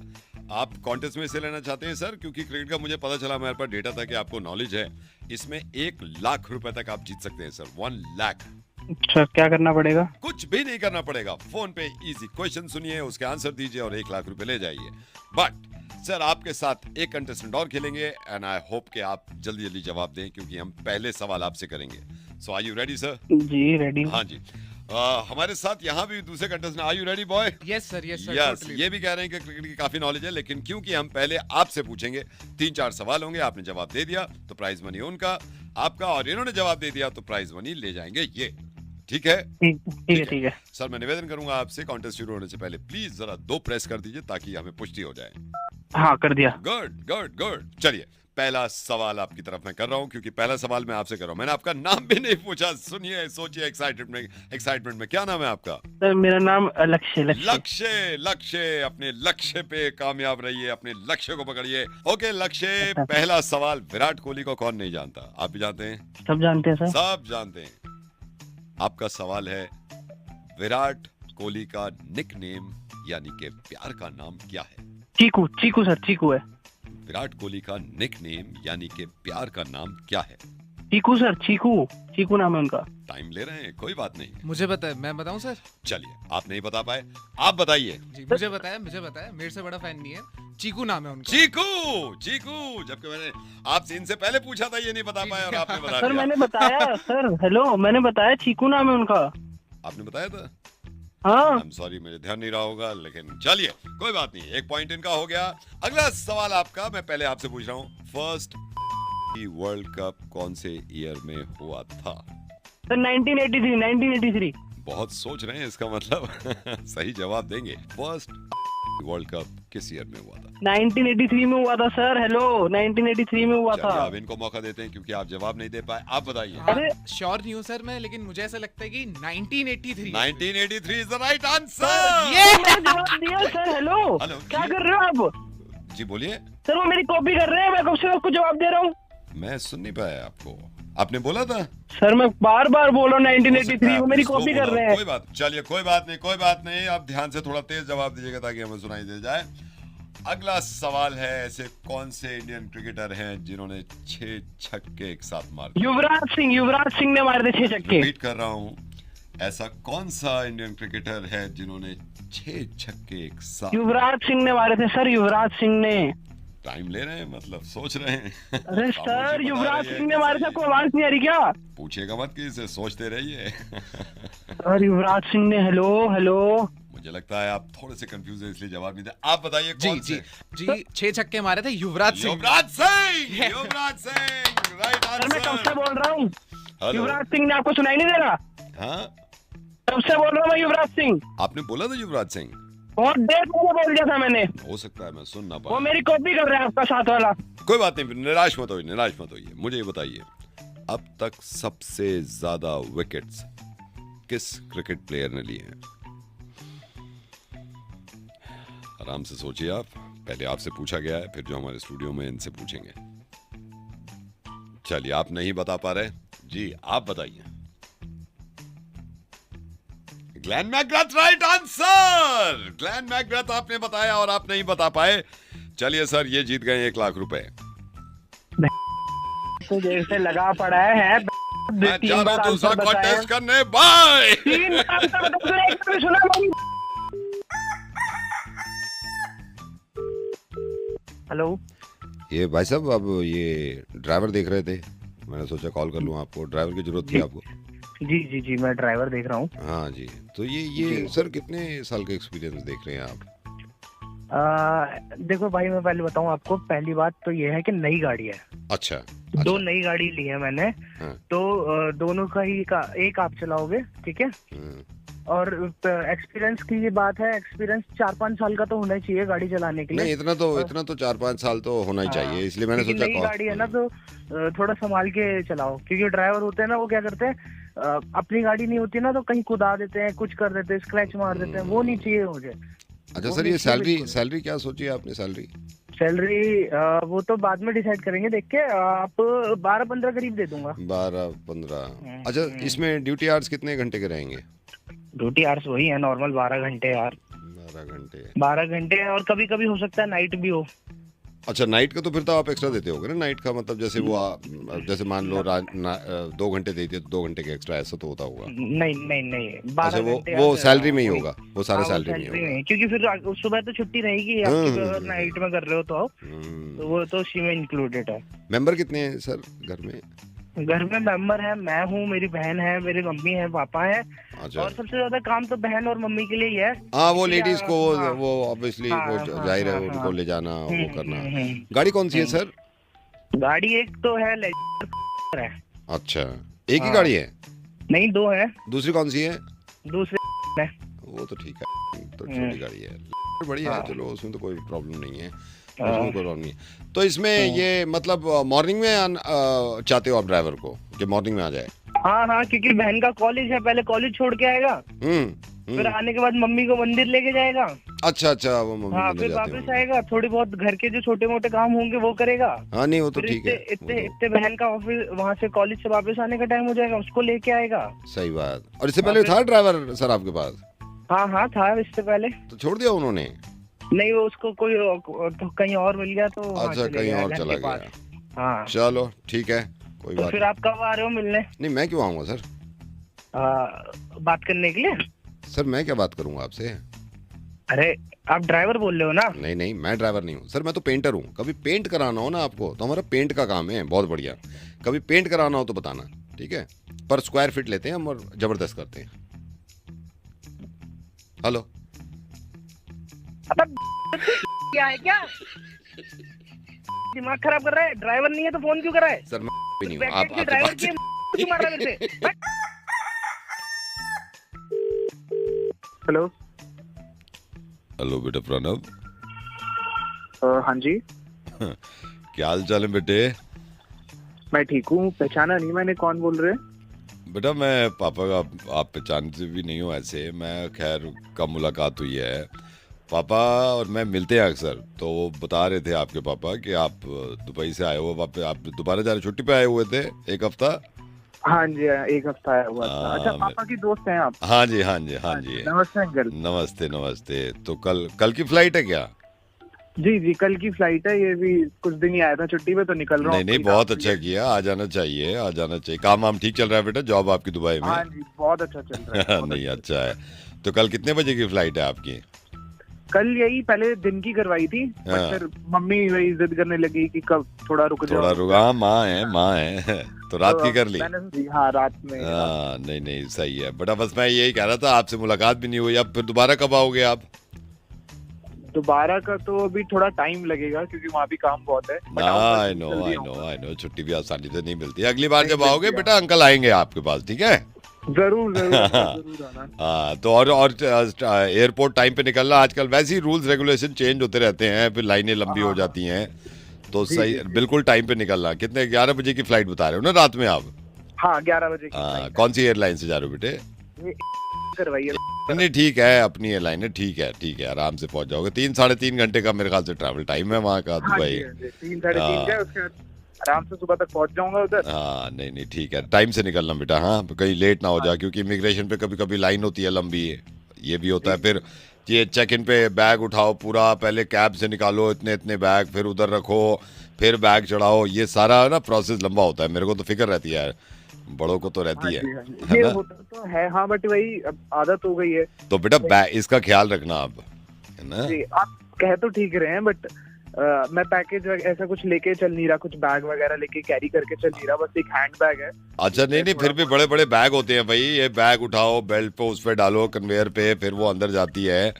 Speaker 4: आप कॉन्टेस्ट में इसे लेना चाहते हैं सर क्योंकि क्रिकेट का मुझे पता चला, मेरे पास डेटा था कि आपको नॉलेज है। इसमें 1 लाख रुपए तक आप जीत सकते हैं सर, 1 लाख।
Speaker 1: अच्छा, क्या करना पड़ेगा?
Speaker 4: कुछ भी नहीं करना पड़ेगा, फोन पे इजी क्वेश्चन सुनिए, उसके आंसर दीजिए और 1 लाख रुपए ले जाइए। बट सर आपके साथ एक कंटेस्टेंट और खेलेंगे एंड आई होप कि आप जल्दी जल्दी जवाब दें क्योंकि हम पहले सवाल आपसे करेंगे। So are you ready sir?
Speaker 1: जी रेडी।
Speaker 4: हाँ जी। हमारे साथ यहाँ भी दूसरे contestant, are you ready boy?
Speaker 7: Yes sir, yes sir.
Speaker 4: Yes, ये भी कह रहे हैं कि क्रिकेट की काफी नॉलेज है, लेकिन क्योंकि हम पहले आपसे पूछेंगे, 3-4 सवाल होंगे, आपने जवाब दे दिया तो प्राइज मनी उनका, आपका, और इन्होंने जवाब दे दिया तो प्राइज मनी ले जाएंगे ये। ठीक है?
Speaker 1: ठीक है।
Speaker 4: सर मैं निवेदन करूंगा आपसे, कॉन्टेस्ट शुरू होने से पहले प्लीज जरा 2 प्रेस कर दीजिए ताकि हमें पुष्टि हो जाए।
Speaker 1: हाँ कर दिया।
Speaker 4: Good good good. चलिए पहला सवाल आपकी तरफ मैं कर रहा हूं क्योंकि पहला सवाल मैं आपसे कर रहा हूं। मैंने आपका नाम भी नहीं पूछा, सुनिए, सोचिए एक्साइटमेंट में। क्या नाम है आपका?
Speaker 1: सर मेरा नाम लक्ष्य।
Speaker 4: लक्ष्य, अपने लक्ष्य पे कामयाब रहिए, अपने लक्ष्य को पकड़िए। ओके लक्ष्य, पहला सवाल, विराट कोहली को कौन नहीं जानता? आप भी जानते हैं?
Speaker 1: सब जानते हैं सर।
Speaker 4: सब जानते हैं। आपका सवाल है, विराट कोहली का निकनेम यानी कि प्यार का नाम क्या है?
Speaker 1: चीकू सर, चीकू है।
Speaker 4: विराट कोहली का निकनेम यानी कि प्यार का नाम क्या है?
Speaker 1: चीकू सर, चीकू नाम है उनका।
Speaker 4: टाइम ले रहे हैं, कोई बात नहीं।
Speaker 7: मुझे पता है, मैं बताऊं सर?
Speaker 4: चलिए, आप नहीं बता पाए, आप बताइए।
Speaker 7: जी मुझे बताया, मेरे से बड़ा फैन नहीं है। चीकू नाम है उनका।
Speaker 4: चीकू, जबकि मैंने आपसे इनसे पहले पूछा था, ये नहीं बता पाया और आपने बता
Speaker 1: सर
Speaker 4: दिया।
Speaker 1: मैंने बताया सर, हेलो, मैंने बताया चीकू नाम है उनका।
Speaker 4: आपने बताया था?
Speaker 1: हाँ।
Speaker 4: आई एम सॉरी, मुझे ध्यान नहीं रहा होगा, लेकिन चलिए कोई बात नहीं, 1 पॉइंट इनका हो गया। अगला सवाल आपका, मैं पहले आपसे पूछ रहा हूँ, फर्स्ट वर्ल्ड कप कौन से ईयर में हुआ था?
Speaker 1: सर 1983।
Speaker 4: बहुत सोच रहे हैं, इसका मतलब सही जवाब देंगे। फर्स्ट वर्ल्ड कप किस ईयर में हुआ था?
Speaker 1: 1983 में हुआ था सर। हेलो, 1983 में हुआ था।
Speaker 4: अब इनको मौका देते हैं क्योंकि आप जवाब नहीं दे पाए, आप बताइए।
Speaker 7: हाँ, श्योर नहीं हूँ सर मैं, लेकिन मुझे ऐसा लगता है कि 1983।
Speaker 4: 1983 इज द राइट आंसर।
Speaker 1: ये मैंने जवाब दिया सर। हेलो, क्या कर रहे हो आप?
Speaker 4: जी बोलिए
Speaker 1: सर। वो मेरी कॉपी कर रहे हैं, मैं कब से आपको जवाब दे रहा हूँ।
Speaker 4: मैं सुन नहीं पाया आपको, आपने बोला था।
Speaker 1: सर मैं बार बोल रहा हूँ 1983, वो मेरी कॉपी कर रहे हैं।
Speaker 4: कोई बात, चलिए कोई बात नहीं, आप ध्यान से थोड़ा तेज जवाब दीजिएगा ताकि हमें सुनाई दे जाए। अगला सवाल है, ऐसे कौन से इंडियन क्रिकेटर हैं जिन्होंने 6 छक्के एक साथ मार दिए?
Speaker 1: युवराज सिंह ने मारे थे 6 छक्के।
Speaker 4: रिपीट कर रहा हूँ, ऐसा कौन सा इंडियन क्रिकेटर है जिन्होंने 6 छक्के एक साथ?
Speaker 1: युवराज सिंह ने मारे थे सर, युवराज सिंह ने।
Speaker 4: टाइम ले रहे हैं, मतलब सोच रहे हैं।
Speaker 1: अरे सर, युवराज सिंह ने मारे थे, आपको आवाज नहीं आ रही क्या?
Speaker 4: पूछेगा मत कि इसे सोचते रहिए।
Speaker 1: सर युवराज सिंह ने, हेलो।
Speaker 4: मुझे लगता है आप थोड़े से कंफ्यूज हैं इसलिए जवाब नहीं दे। आप बताइए कौन से?
Speaker 7: जी 6 छक्के मारे थे Yuvraj Singh.
Speaker 4: Right answer.
Speaker 1: Sir मैं कब से बोल रहा हूँ।
Speaker 4: हेलो।
Speaker 5: युवराज सिंह ने आपको सुनाई नहीं दे रहा?
Speaker 4: हाँ,
Speaker 5: तब से बोल रहा हूँ मैं युवराज सिंह।
Speaker 4: आपने बोला था युवराज सिंह?
Speaker 5: बहुत देर पहले बोल दिया था मैंने।
Speaker 4: हो सकता है मैं सुन ना
Speaker 5: वो
Speaker 4: पाया।
Speaker 5: मेरी कॉपी कर रहा है आपका साथ वाला।
Speaker 4: कोई बात नहीं, फिर निराश मत होइए, निराश मत होइए। मुझे ये बताइए, अब तक सबसे ज्यादा विकेट्स किस क्रिकेट प्लेयर ने लिए हैं? आराम से सोचिए आप। पहले आपसे पूछा गया है, फिर जो हमारे स्टूडियो में इनसे पूछेंगे। चलिए, आप नहीं बता पा रहे जी, आप बताइए। Glenn McGrath right answer. Glenn McGrath आपने बताया और आप नहीं बता पाए। चलिए सर, ये जीत गए 1 लाख रुपए।
Speaker 5: तो देर से लगा पड़ा है।
Speaker 4: मैं जा रहा हूं दूसरा कॉन्टेस्ट करने। बाय।
Speaker 5: 3 बार तो तूने एक भी सुना मेरी। हेलो।
Speaker 4: ये भाई साहब, अब ये ड्राइवर देख रहे थे, मैंने सोचा कॉल कर लूं आपको। ड्राइवर की जरूरत थी आपको?
Speaker 5: जी जी जी, मैं ड्राइवर देख रहा हूँ।
Speaker 4: हाँ जी। तो ये सर कितने साल का एक्सपीरियंस देख रहे हैं आप?
Speaker 5: देखो भाई, मैं पहले बताऊँ आपको। पहली बात तो ये है कि नई गाड़ी है।
Speaker 4: अच्छा।
Speaker 5: 2 नई गाड़ी ली है मैंने।
Speaker 4: हाँ।
Speaker 5: तो दोनों का ही एक आप चलाओगे, ठीक है? और एक्सपीरियंस की ये बात है, एक्सपीरियंस 4-5 साल का तो होना ही चाहिए गाड़ी चलाने के लिए।
Speaker 4: नहीं, इतना तो 4-5 साल तो होना ही चाहिए, इसलिए मैंने सोचा
Speaker 5: नई गाड़ी है ना, तो थोड़ा संभाल के चलाओ। क्योंकि ड्राइवर होते हैं ना, वो क्या करते हैं, अपनी गाड़ी नहीं होती ना तो कहीं कुदा देते हैं, कुछ कर देते हैं, स्क्रैच मार देते हैं। वो नहीं चाहिए मुझे।
Speaker 4: अच्छा सर, ये सैलरी क्या सोची है आपने?
Speaker 5: सैलरी वो तो बाद में डिसाइड करेंगे देख के। आप 12-15 करीब दे दूंगा।
Speaker 4: 12-15। अच्छा, इसमें ड्यूटी आवर्स कितने घंटे के रहेंगे?
Speaker 5: ड्यूटी आवर्स वही है नॉर्मल, 12 घंटे यार। 12 घंटे और कभी कभी हो सकता है नाइट भी हो।
Speaker 4: अच्छा, नाइट का तो फिर तो आप एक्स्ट्रा देते होगे ना? नाइट का मतलब जैसे वो जैसे मान लो 2 घंटे देती है तो 2 घंटे के एक्स्ट्रा, ऐसा तो होता होगा?
Speaker 5: नहीं नहीं नहीं, 12
Speaker 4: अच्छा,
Speaker 5: घंटे
Speaker 4: वो सैलरी में ही होगा, वो सारा सैलरी में ही
Speaker 5: सैलरी
Speaker 4: होगा।
Speaker 5: में, क्योंकि फिर सुबह तो छुट्टी रहेगी आपकी, अगर नाइट में कर रहे हो तो वो तो उसी में इंक्लूडेड है।
Speaker 4: मेंबर कितने हैं सर घर में?
Speaker 5: घर में मेंबर है, मैं हूँ, मेरी बहन है, मेरी मम्मी है, पापा है।
Speaker 4: अच्छा।
Speaker 5: और सबसे ज्यादा काम तो बहन और मम्मी के लिए ही है।
Speaker 4: हाँ, वो लेडीज को
Speaker 5: हाँ।
Speaker 4: वो ऑब्वियसली वो जाहिर है, उनको ले जाना, वो करना।
Speaker 5: हम्म।
Speaker 4: गाड़ी कौन सी है सर?
Speaker 5: गाड़ी एक तो है, लेजर है।
Speaker 4: अच्छा, एक ही गाड़ी है?
Speaker 5: नहीं, 2 है।
Speaker 4: दूसरी कौन सी है?
Speaker 5: दूसरे है।
Speaker 4: वो तो ठीक है, तो छोटी गाड़ी है, बढ़िया है। चलो, उसमें तो कोई प्रॉब्लम नहीं है, उसमें कोई प्रॉब्लम नहीं है। तो इसमें ये मतलब मॉर्निंग में चाहते हो आप ड्राइवर को कि मॉर्निंग में आ जाए?
Speaker 5: हाँ, क्योंकि बहन का कॉलेज है, पहले कॉलेज छोड़ के आएगा, फिर आने के बाद मम्मी को मंदिर लेके जाएगा।
Speaker 4: अच्छा, वो मम्मी
Speaker 5: हाँ,
Speaker 4: मंदिर
Speaker 5: फिर
Speaker 4: जाते
Speaker 5: वापस
Speaker 4: होंगे।
Speaker 5: आएगा, थोड़ी बहुत घर के जो छोटे मोटे काम होंगे वो करेगा।
Speaker 4: हाँ, नहीं वो तो
Speaker 5: फिर
Speaker 4: ठीक है।
Speaker 5: इतने बहन का ऑफिस, वहाँ से कॉलेज से वापस आने का टाइम हो जाएगा, उसको लेके आएगा।
Speaker 4: सही बात। और इससे पहले था ड्राइवर सर आपके पास?
Speaker 5: हाँ था इससे पहले।
Speaker 4: तो छोड़ दिया उन्होंने?
Speaker 5: नहीं, वो उसको कोई तो कहीं और मिल गया तो वहाँ
Speaker 4: अच्छा,
Speaker 5: चले
Speaker 4: कहीं
Speaker 5: गया
Speaker 4: और
Speaker 5: घर
Speaker 4: चला
Speaker 5: के पास।
Speaker 4: गया।
Speaker 5: हाँ,
Speaker 4: चलो ठीक है, कोई
Speaker 5: तो
Speaker 4: बात
Speaker 5: फिर आप कब आ रहे हो मिलने?
Speaker 4: नहीं। मैं क्यों आऊंगा सर?
Speaker 5: बात करने के लिए?
Speaker 4: सर मैं क्या बात करूंगा आपसे?
Speaker 5: अरे, आप ड्राइवर बोल रहे हो ना?
Speaker 4: नहीं, मैं ड्राइवर नहीं हूँ सर, मैं तो पेंटर हूँ। कभी पेंट कराना हो ना आपको, तो हमारा पेंट का काम है, बहुत बढ़िया। कभी पेंट कराना हो तो बताना, ठीक है? पर स्क्वायर फीट लेते हैं हम और जबरदस्त करते हैं। हेलो,
Speaker 5: क्या है क्या? दिमाग खराब कर रहा है? ड्राइवर नहीं है तो फोन क्यों कर रहा है?
Speaker 4: सर मैं भी नहीं हूँ, आप
Speaker 5: बैठे
Speaker 4: आपसे
Speaker 5: ड्राइवर
Speaker 4: बात
Speaker 5: की क्यों मार रहा है मेरे से? हेलो।
Speaker 4: हेलो बेटा प्रणव।
Speaker 5: हाँ जी,
Speaker 4: क्या हाल चाल है बेटे?
Speaker 5: मैं ठीक हूँ। पहचाना नहीं मैंने, कौन बोल रहे हैं?
Speaker 4: बेटा मैं पापा का, आप पहचानते भी नहीं हो ऐसे। मैं खैर कब मुलाकात हुई है, पापा और मैं मिलते हैं अक्सर। तो वो बता रहे थे आपके पापा कि आप दुबई से आए हो, वापस आप दोबारा जा रहे, छुट्टी पे आए हुए थे 1 हफ्ता।
Speaker 5: हाँ जी, 1 हफ्ता आया हुआ था। अच्छा, पापा की दोस्त हैं आप?
Speaker 4: हाँ जी।
Speaker 5: नमस्ते अंकल।
Speaker 4: नमस्ते। तो कल की फ्लाइट है क्या?
Speaker 5: जी, कल की फ्लाइट है। ये भी कुछ दिन ही आया था छुट्टी पे, तो निकल रहा हूँ।
Speaker 4: नहीं, बहुत अच्छा किया, आ जाना चाहिए। काम वाम ठीक चल रहा है बेटा? जॉब आपकी दुबई में?
Speaker 5: हाँ जी, बहुत अच्छा चल रहा है।
Speaker 4: नहीं, अच्छा है। तो कल कितने बजे की फ्लाइट है आपकी?
Speaker 5: कल यही पहले दिन की करवाई थी, पर फिर मम्मी वही जिद करने लगी कि कब थोड़ा रुक जाओ।
Speaker 4: हाँ, माँ है तो रात की कर ली?
Speaker 5: हाँ, रात में।
Speaker 4: हाँ, नहीं सही है बेटा। बस मैं यही कह रहा था, आपसे मुलाकात भी नहीं हुई। अब फिर दोबारा कब आओगे आप?
Speaker 5: दोबारा का तो अभी थोड़ा टाइम लगेगा क्योंकि वहाँ भी काम बहुत है। But
Speaker 4: आई
Speaker 5: आऊंगा,
Speaker 4: नो
Speaker 5: जल्दी
Speaker 4: आई
Speaker 5: आऊंगा।
Speaker 4: नो आई नो, छुट्टी भी आसानी से नहीं मिलती। अगली बार जब आओगे बेटा अंकल आएंगे आपके पास, ठीक है?
Speaker 5: जरूर जरूर आना।
Speaker 4: हाँ, तो और एयरपोर्ट टाइम पे निकलना। आजकल वैसे ही रूल्स रेगुलेशन चेंज होते रहते हैं, फिर लाइनें लंबी हो जाती हैं, तो सही बिल्कुल टाइम पे निकलना। कितने 11 बजे की फ्लाइट बता रहे हो ना रात में आप?
Speaker 5: हाँ 11 बजे की
Speaker 4: हाँ,
Speaker 5: flight
Speaker 4: कौन सी एयरलाइन से जा रहे हो बेटे?
Speaker 5: है। करवाइए।
Speaker 4: नहीं ठीक है, अपनी एयरलाइन है, ठीक है, आराम से पहुंच जाओगे। 3-3.5 घंटे का मेरे ख्याल से ट्रैवल टाइम है वहाँ का,
Speaker 5: हाँ
Speaker 4: दुबई।
Speaker 5: जी, हाँ जी, 3-3:30 का है, उसके बाद आराम से सुबह तक पहुंच जाऊंगा उधर।
Speaker 4: हाँ नहीं ठीक है, टाइम से निकलना बेटा। हाँ, कहीं लेट ना हो जाए, क्योंकि इमिग्रेशन पे कभी कभी लाइन होती है लंबी, ये भी होता है। फिर ये चेक इन पे बैग उठाओ पूरा, पहले कैब से निकालो इतने इतने बैग, फिर उधर रखो, फिर बैग चढ़ाओ, ये सारा ना प्रोसेस लंबा होता है। मेरे को तो फिक्र रहती है यार, बड़ों को तो रहती है
Speaker 5: ये
Speaker 4: ना?
Speaker 5: होता तो है हाँ, बट वही अब आदत हो गई है।
Speaker 4: तो बेटा इसका ख्याल रखना आप, है ना?
Speaker 5: जी, आप कह तो ठीक रहे हैं, बट मैं पैकेज ऐसा कुछ लेके चल नहीं रहा, कुछ बैग वगैरह लेके कैरी करके चल नहीं रहा, बस एक हैंड बैग है।
Speaker 4: अच्छा नहीं, फिर भी बड़े बड़े बैग होते हैं भाई। ये बैग उठाओ, बेल्ट पे उस पे डालो, कन्वेयर पे, फिर वो अंदर जाती है,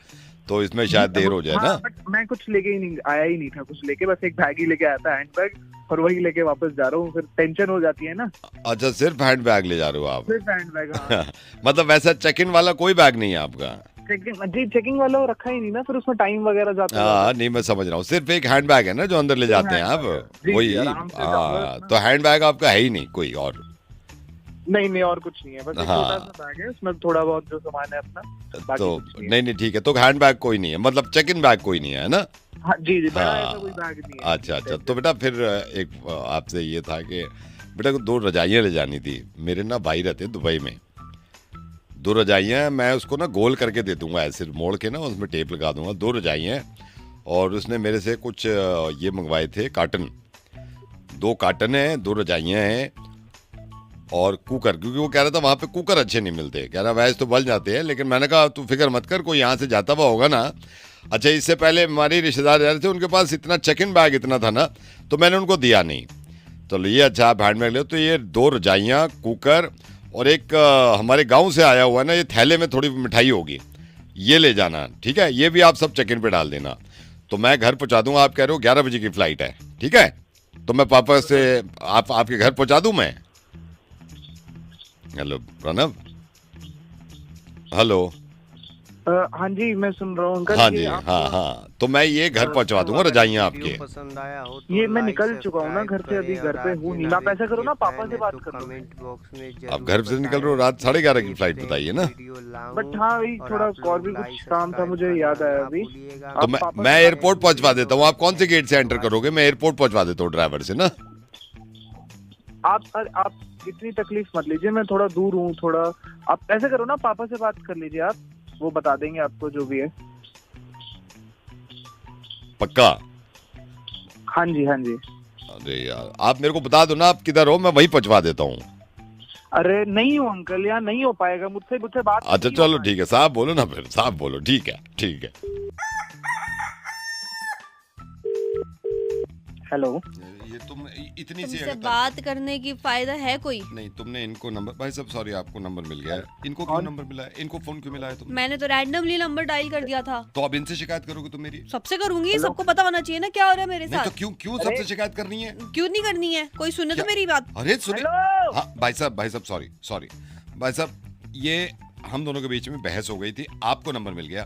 Speaker 4: तो इसमें शायद देर हो जाए ना।
Speaker 5: बट मैं कुछ लेके ही नहीं आया, ही नहीं था कुछ लेके, बस एक बैग ही लेके आया था, हैंड बैग, और वही लेके वापस जा रहा हूँ। फिर टेंशन हो जाती है ना।
Speaker 4: अच्छा, सिर्फ हैंड बैग ले जा रहे हो आप?
Speaker 5: सिर्फ हैंड बैग। हाँ।
Speaker 4: मतलब वैसा चेक इन वाला कोई बैग नहीं है आपका?
Speaker 5: चेकिंग वाला वो रखा ही नहीं ना, फिर उसमें टाइम वगैरह जाता है।
Speaker 4: हाँ नहीं, मैं समझ रहा हूँ, सिर्फ एक हैंड बैग है ना जो अंदर ले जाते हैं आप,
Speaker 5: जी,
Speaker 4: वही।
Speaker 5: आराम से
Speaker 4: हाँ, तो हैंड बैग आपका है ही नहीं कोई और?
Speaker 5: नहीं और कुछ नहीं है, बस एक
Speaker 4: हाँ।
Speaker 5: छोटा सा बैग है, उसमें थोड़ा बहुत जो सामान है अपना, बाकी
Speaker 4: तो
Speaker 5: कुछ नहीं है।
Speaker 4: नहीं ठीक है, तो हैंड बैग कोई नहीं है, मतलब चेक इन बैग कोई नहीं है ना?
Speaker 5: हाँ जी बड़ा
Speaker 4: हाँ।
Speaker 5: ऐसा कोई बैग नहीं है।
Speaker 4: अच्छा, तो बेटा फिर एक आपसे ये था कि बेटा को 2 रजाइयाँ ले जानी थी। मेरे ना भाई रहते दुबई में, 2 रजाइयाँ, मैं उसको ना गोल करके दे दूंगा, ऐसे मोड़ के ना उसमें टेप लगा दूंगा। 2 रजाइयाँ, और उसने मेरे से कुछ ये मंगवाए थे कार्टन, 2 कार्टन है, 2 रजाइयाँ हैं, और कुकर, क्योंकि वो कह रहा था वहाँ पे कुकर अच्छे नहीं मिलते। कह रहा वैसे तो बल जाते हैं, लेकिन मैंने कहा तू फिक्र मत कर, कोई यहाँ से जाता हुआ होगा ना। अच्छा, इससे पहले हमारे रिश्तेदार रह रहे थे, उनके पास इतना चेक इन बैग इतना था ना, तो मैंने उनको दिया नहीं। तो ये अच्छा आप हैंड बैग ले, तो ये 2 रजाइयाँ, कुकर, और एक हमारे गांव से आया हुआ ना, ये थैले में थोड़ी मिठाई होगी, ये ले जाना, ठीक है? ये भी आप सब चेक इन पे डाल देना, तो मैं घर पहुंचा दूंगा। आप कह रहे हो 11 बजे की फ्लाइट है, ठीक है? तो मैं पापा से आपके घर पहुंचा दूं मैं? Hello Pranav, hello.
Speaker 5: हाँ जी मैं सुन रहा हूँ अंकल।
Speaker 4: हाँ जी, हाँ, तो मैं ये घर पहुंचवा दूंगा रजाइयाँ आपके।
Speaker 8: पसंद आया हो तो
Speaker 5: ये मैं
Speaker 8: लाइक,
Speaker 5: निकल चुका हूँ ना घर से, अभी घर पे हूँ नहीं। आप ऐसा करो ना, पापा से बात कर लो।
Speaker 8: कमेंट बॉक्स में
Speaker 4: आप घर से निकल रहे हो, रात 11:30 की फ्लाइट बताइए ना?
Speaker 5: बट हाँ वही थोड़ा और भी कुछ काम था, मुझे याद आया अभी।
Speaker 4: तो मैं एयरपोर्ट पहुंचवा देता हूँ। आप कौन से गेट से एंटर करोगे? मैं एयरपोर्ट पहुंचवा देता हूँ ड्राइवर से ना।
Speaker 5: आप इतनी तकलीफ मत लीजिए, मैं थोड़ा दूर हूँ, थोड़ा आप ऐसा करो ना, पापा से बात कर लीजिए आप, वो बता देंगे आपको जो भी है।
Speaker 4: पक्का?
Speaker 5: हाँ जी हाँ जी।
Speaker 4: अरे यार, आप मेरे को बता दो ना आप किधर हो, मैं वहीं पहुंचवा देता हूँ।
Speaker 5: अरे नहीं हो अंकल, यार नहीं हो पाएगा मुझसे बात।
Speaker 4: अच्छा चलो ठीक है, साहब बोलो ना, फिर साहब बोलो। ठीक है।
Speaker 5: हेलो,
Speaker 4: ये तुम इतनी सी
Speaker 9: तुमसे बात करने की फायदा है कोई?
Speaker 4: नहीं, तुमने इनको नंबर, भाई साहब सॉरी, आपको नंबर मिल गया है। इनको क्यों नंबर मिला है? इनको फोन क्यों मिला है तुमने?
Speaker 9: मैंने तो रैंडमली नंबर डायल कर दिया था।
Speaker 4: तो अब इनसे शिकायत करोगे तुम मेरी?
Speaker 9: सबसे करूंगी, सबको पता होना चाहिए ना क्या हो रहा है मेरे
Speaker 4: नहीं,
Speaker 9: साथ।
Speaker 4: तो क्यों सबसे शिकायत करनी है?
Speaker 9: क्यों नहीं करनी है? कोई सुने तो मेरी बात।
Speaker 4: अरे सुने। हाँ भाई साहब सॉरी भाई साहब, ये हम दोनों के बीच में बहस हो गई थी, आपको नंबर मिल गया।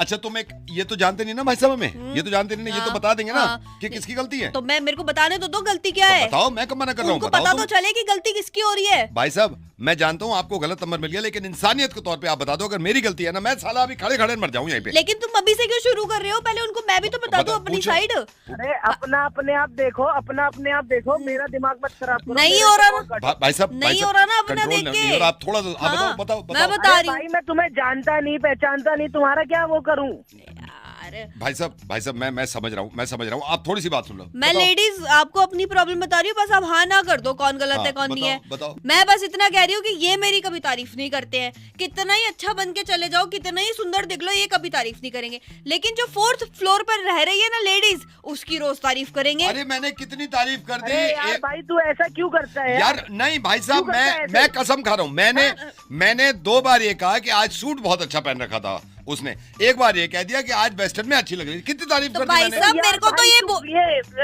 Speaker 4: अच्छा तुम ये तो जानते नहीं ना भाई साहब हमें, ये तो जानते नहीं ना, ये तो बता देंगे ना कि किसकी गलती है।
Speaker 9: तो मेरे को बताने तो दो गलती क्या है।
Speaker 4: बताओ, मैं कब मना कर रहा हूँ,
Speaker 9: उनको पता तो चले कि गलती किसकी हो रही है।
Speaker 4: भाई साहब मैं जानता हूँ आपको गलत नंबर मिल गया, लेकिन इंसानियत के तौर पे आप बता दो, अगर मेरी गलती है ना, मैं साला अभी खड़े खड़े मर जाऊँ यहीं पे।
Speaker 9: लेकिन तुम अभी से क्यों शुरू कर रहे हो? पहले उनको मैं भी तो बता दूं अपनी साइड।
Speaker 5: अरे अपना अपने आप देखो, मेरा दिमाग मत खराब करो।
Speaker 9: नहीं हो रहा ना
Speaker 4: भाई साहब,
Speaker 9: नहीं हो रहा ना अपना देख के।
Speaker 4: आप थोड़ा बताओ।
Speaker 9: मैं बता रही हूँ
Speaker 5: भाई, मैं तुम्हें जानता नहीं पहचानता नहीं, तुम्हारा क्या वो करूँ?
Speaker 4: भाई साहब मैं समझ रहा हूँ, आप थोड़ी सी बात सुन लो।
Speaker 9: मैं लेडीज आपको अपनी प्रॉब्लम बता रही हूँ, बस आप हाँ ना कर दो, कौन गलत है कौन नहीं है।
Speaker 4: बताओ।
Speaker 9: मैं बस इतना कह रही हूँ कि ये मेरी कभी तारीफ नहीं करते हैं। कितना ही अच्छा बन के चले जाओ, कितना ही सुंदर दिख लो, ये कभी तारीफ नहीं करेंगे। लेकिन जो 4th फ्लोर पर रह रही है ना लेडीज, उसकी रोज तारीफ करेंगे।
Speaker 4: अरे मैंने कितनी तारीफ कर दी
Speaker 5: यार भाई, तू ऐसा क्यों करता है
Speaker 4: यार? नहीं भाई साहब, मैं कसम खा रहा हूँ, मैंने 2 बार ये कहा कि आज सूट बहुत अच्छा पहन रखा था, उसने एक बार ये कह दिया कि आज वेस्टर्न में अच्छी लग रही है। कितनी तारीफ
Speaker 9: तो
Speaker 4: कर दी
Speaker 9: भाई
Speaker 4: मैंने।
Speaker 9: साहब मेरे को तो
Speaker 5: ये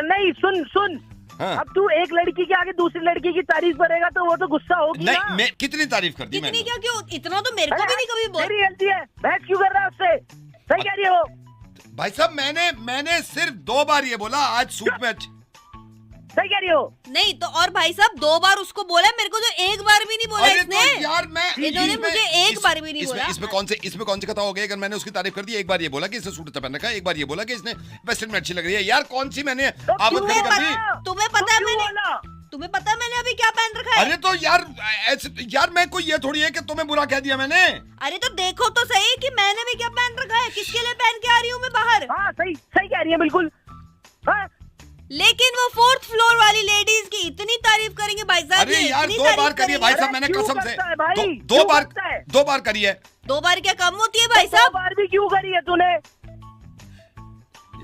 Speaker 5: नहीं, सुन
Speaker 4: हाँ।
Speaker 5: अब तू एक लड़की के आगे दूसरी लड़की की तारीफ करेगा तो वो तो गुस्सा होगी ना।
Speaker 4: नहीं, मैं कितनी तारीफ कर दी
Speaker 9: इतनी
Speaker 4: मैंने।
Speaker 9: क्या क्यों, इतना तो मेरे को भी नहीं कभी बोल।
Speaker 5: मेरी गलती है, बहस क्यों कर रहा है उससे? सही कह रही है वो।
Speaker 4: भाई साहब मैंने सिर्फ 2 बार ये बोला आज सूट में अच्छी।
Speaker 5: सही कह रही हो।
Speaker 9: नहीं तो और भाई साहब 2 बार उसको बोला, मेरे को तो एक बार भी नहीं बोला
Speaker 4: अरे
Speaker 9: इसने।
Speaker 4: तो यार मैं
Speaker 9: इन्होंने मुझे एक बार भी नहीं बोला।
Speaker 4: इसमें कौन सी कथा हो गई अगर मैंने उसकी तारीफ कर दी। एक बार ये बोला कि इसने सूट अच्छा पहन रखा है, एक बार ये बोला कि इसने वेस्टर्न में अच्छी लग रही है। यार कौन सी मैंने आमद खड़ी कर दी।
Speaker 9: तुम्हें पता है मैंने अभी क्या पहन रखा है?
Speaker 4: अरे तो यार मैं कोई ये थोड़ी है कि तुम्हें बुरा कह दिया मैंने।
Speaker 9: अरे तो देखो तो सही कि मैंने भी क्या पहन रखा है, किसके लिए पहन के आ रही हूँ मैं बाहर।
Speaker 5: हाँ सही कह रही है बिल्कुल। हाँ
Speaker 9: लेकिन वो 4th फ्लोर वाली लेडीज की इतनी तारीफ करेंगे भाई साहब।
Speaker 4: अरे यार
Speaker 9: इतनी
Speaker 4: 2
Speaker 9: तारीफ
Speaker 4: बार करिए भाई साहब, मैंने
Speaker 5: क्यों
Speaker 4: कसम से
Speaker 5: करता है भाई?
Speaker 4: 2
Speaker 5: क्यों
Speaker 4: बार
Speaker 5: करता है?
Speaker 4: 2 बार करी है।
Speaker 9: 2 बार क्या कम होती है भाई साहब?
Speaker 5: 2 बार भी क्यों करी है तूने?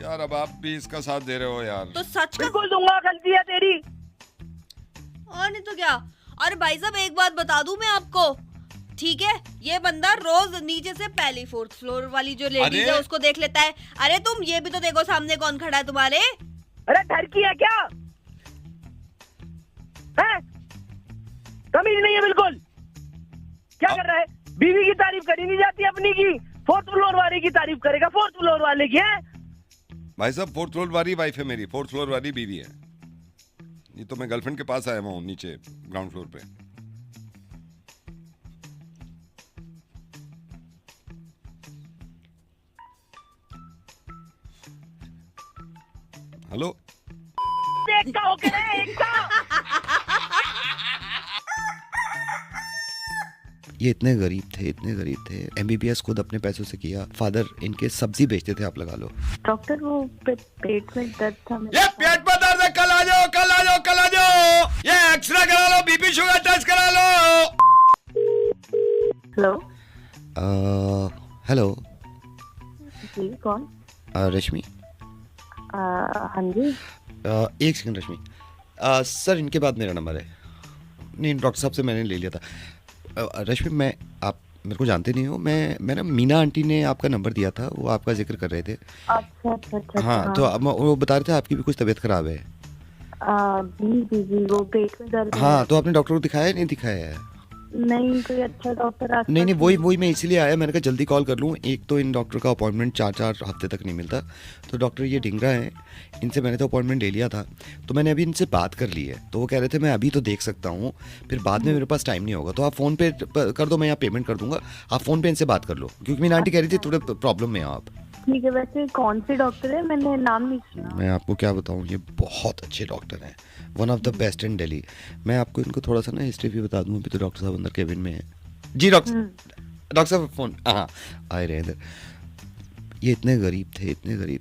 Speaker 4: यार अब आप भी इसका साथ दे रहे हो यार।
Speaker 9: तो सच का
Speaker 5: बिल्कुल दूंगा, गलती है तेरी।
Speaker 9: और नहीं तो क्या। अरे भाई साहब एक बात बता दूं मैं आपको, ठीक है, ये बंदा रोज नीचे से पहली 4th फ्लोर वाली जो लेडीज
Speaker 4: अरे!
Speaker 9: है उसको देख लेता है। अरे तुम ये भी तो देखो सामने कौन खड़ा है तुम्हारे।
Speaker 5: अरे घर की है क्या है? तमीज नहीं है बिल्कुल। क्या कर रहा है? बीवी की तारीफ करी नहीं जाती अपनी की, 4th फ्लोर वाले की तारीफ करेगा 4th फ्लोर वाले की है।
Speaker 4: भाई साहब 4th फ्लोर वाली वाइफ है मेरी, 4th फ्लोर वाली बीवी है। ये तो मैं गर्लफ्रेंड के पास आया हूँ नीचे ग्राउंड फ्लोर पे। हेलो
Speaker 5: एक का होके रहे, एक का।
Speaker 2: ये इतने गरीब थे, MBBS खुद अपने पैसों से किया। फादर इनके सब्जी बेचते थे, आप लगा लो।
Speaker 3: डॉक्टर वो पेट में दर्द था मेरे
Speaker 4: ये
Speaker 3: को।
Speaker 4: पेट में दर्द है, कल आ जाओ। ये एक्सरे करा लो, बीपी शुगर टेस्ट करा लो।
Speaker 3: हेलो
Speaker 2: हेलो
Speaker 3: जी कौन?
Speaker 2: रश्मि।
Speaker 3: हाँ जी।
Speaker 2: 1 सेकंड रश्मि। सर इनके बाद मेरा नंबर है। नहीं डॉक्टर साहब से मैंने ले लिया था। रश्मि आप मेरे को जानते नहीं हो, मैं ना मीना आंटी ने आपका नंबर दिया था, वो आपका जिक्र कर रहे थे।
Speaker 3: अच्छा।
Speaker 2: हाँ तो अब वो बता रहे थे आपकी भी कुछ तबीयत खराब है।
Speaker 3: जी वो पेट में दर्द है।
Speaker 2: हाँ तो आपने डॉक्टर को दिखाया नहीं दिखाया है?
Speaker 3: नहीं कोई अच्छा डॉक्टर
Speaker 2: नहीं वही मैं इसीलिए आया, मैंने कहा जल्दी कॉल कर लूँ। एक तो इन डॉक्टर का अपॉइंटमेंट 4 हफ्ते तक नहीं मिलता, तो डॉक्टर ये ढिंगरा है, इनसे मैंने तो अपॉइंटमेंट ले लिया था। तो मैंने अभी इनसे बात कर ली है, तो वो कह रहे थे मैं अभी तो देख सकता हूँ, फिर बाद में मेरे पास टाइम नहीं होगा, तो आप फ़ोन पे कर दो, मैं यहाँ पेमेंट कर दूंगा, आप फ़ोन पे इनसे बात कर लो, क्योंकि मेरी आंटी कह रही थी थोड़े प्रॉब्लम में हो आप।
Speaker 3: ठीक है। वैसे कौन से डॉक्टर है? मैंने नाम नहीं सुना।
Speaker 2: मैं आपको क्या बताऊँ, ये बहुत अच्छे डॉक्टर हैं, one of the best in Delhi. मैं आपको इनको थोड़ा सा ना हिस्ट्री भी बता दूँ। अभी तो डॉक्टर साहब अंदर केबिन में है। जी डॉक्टर साहब फ़ोन हाँ आए रहे इधर। ये इतने गरीब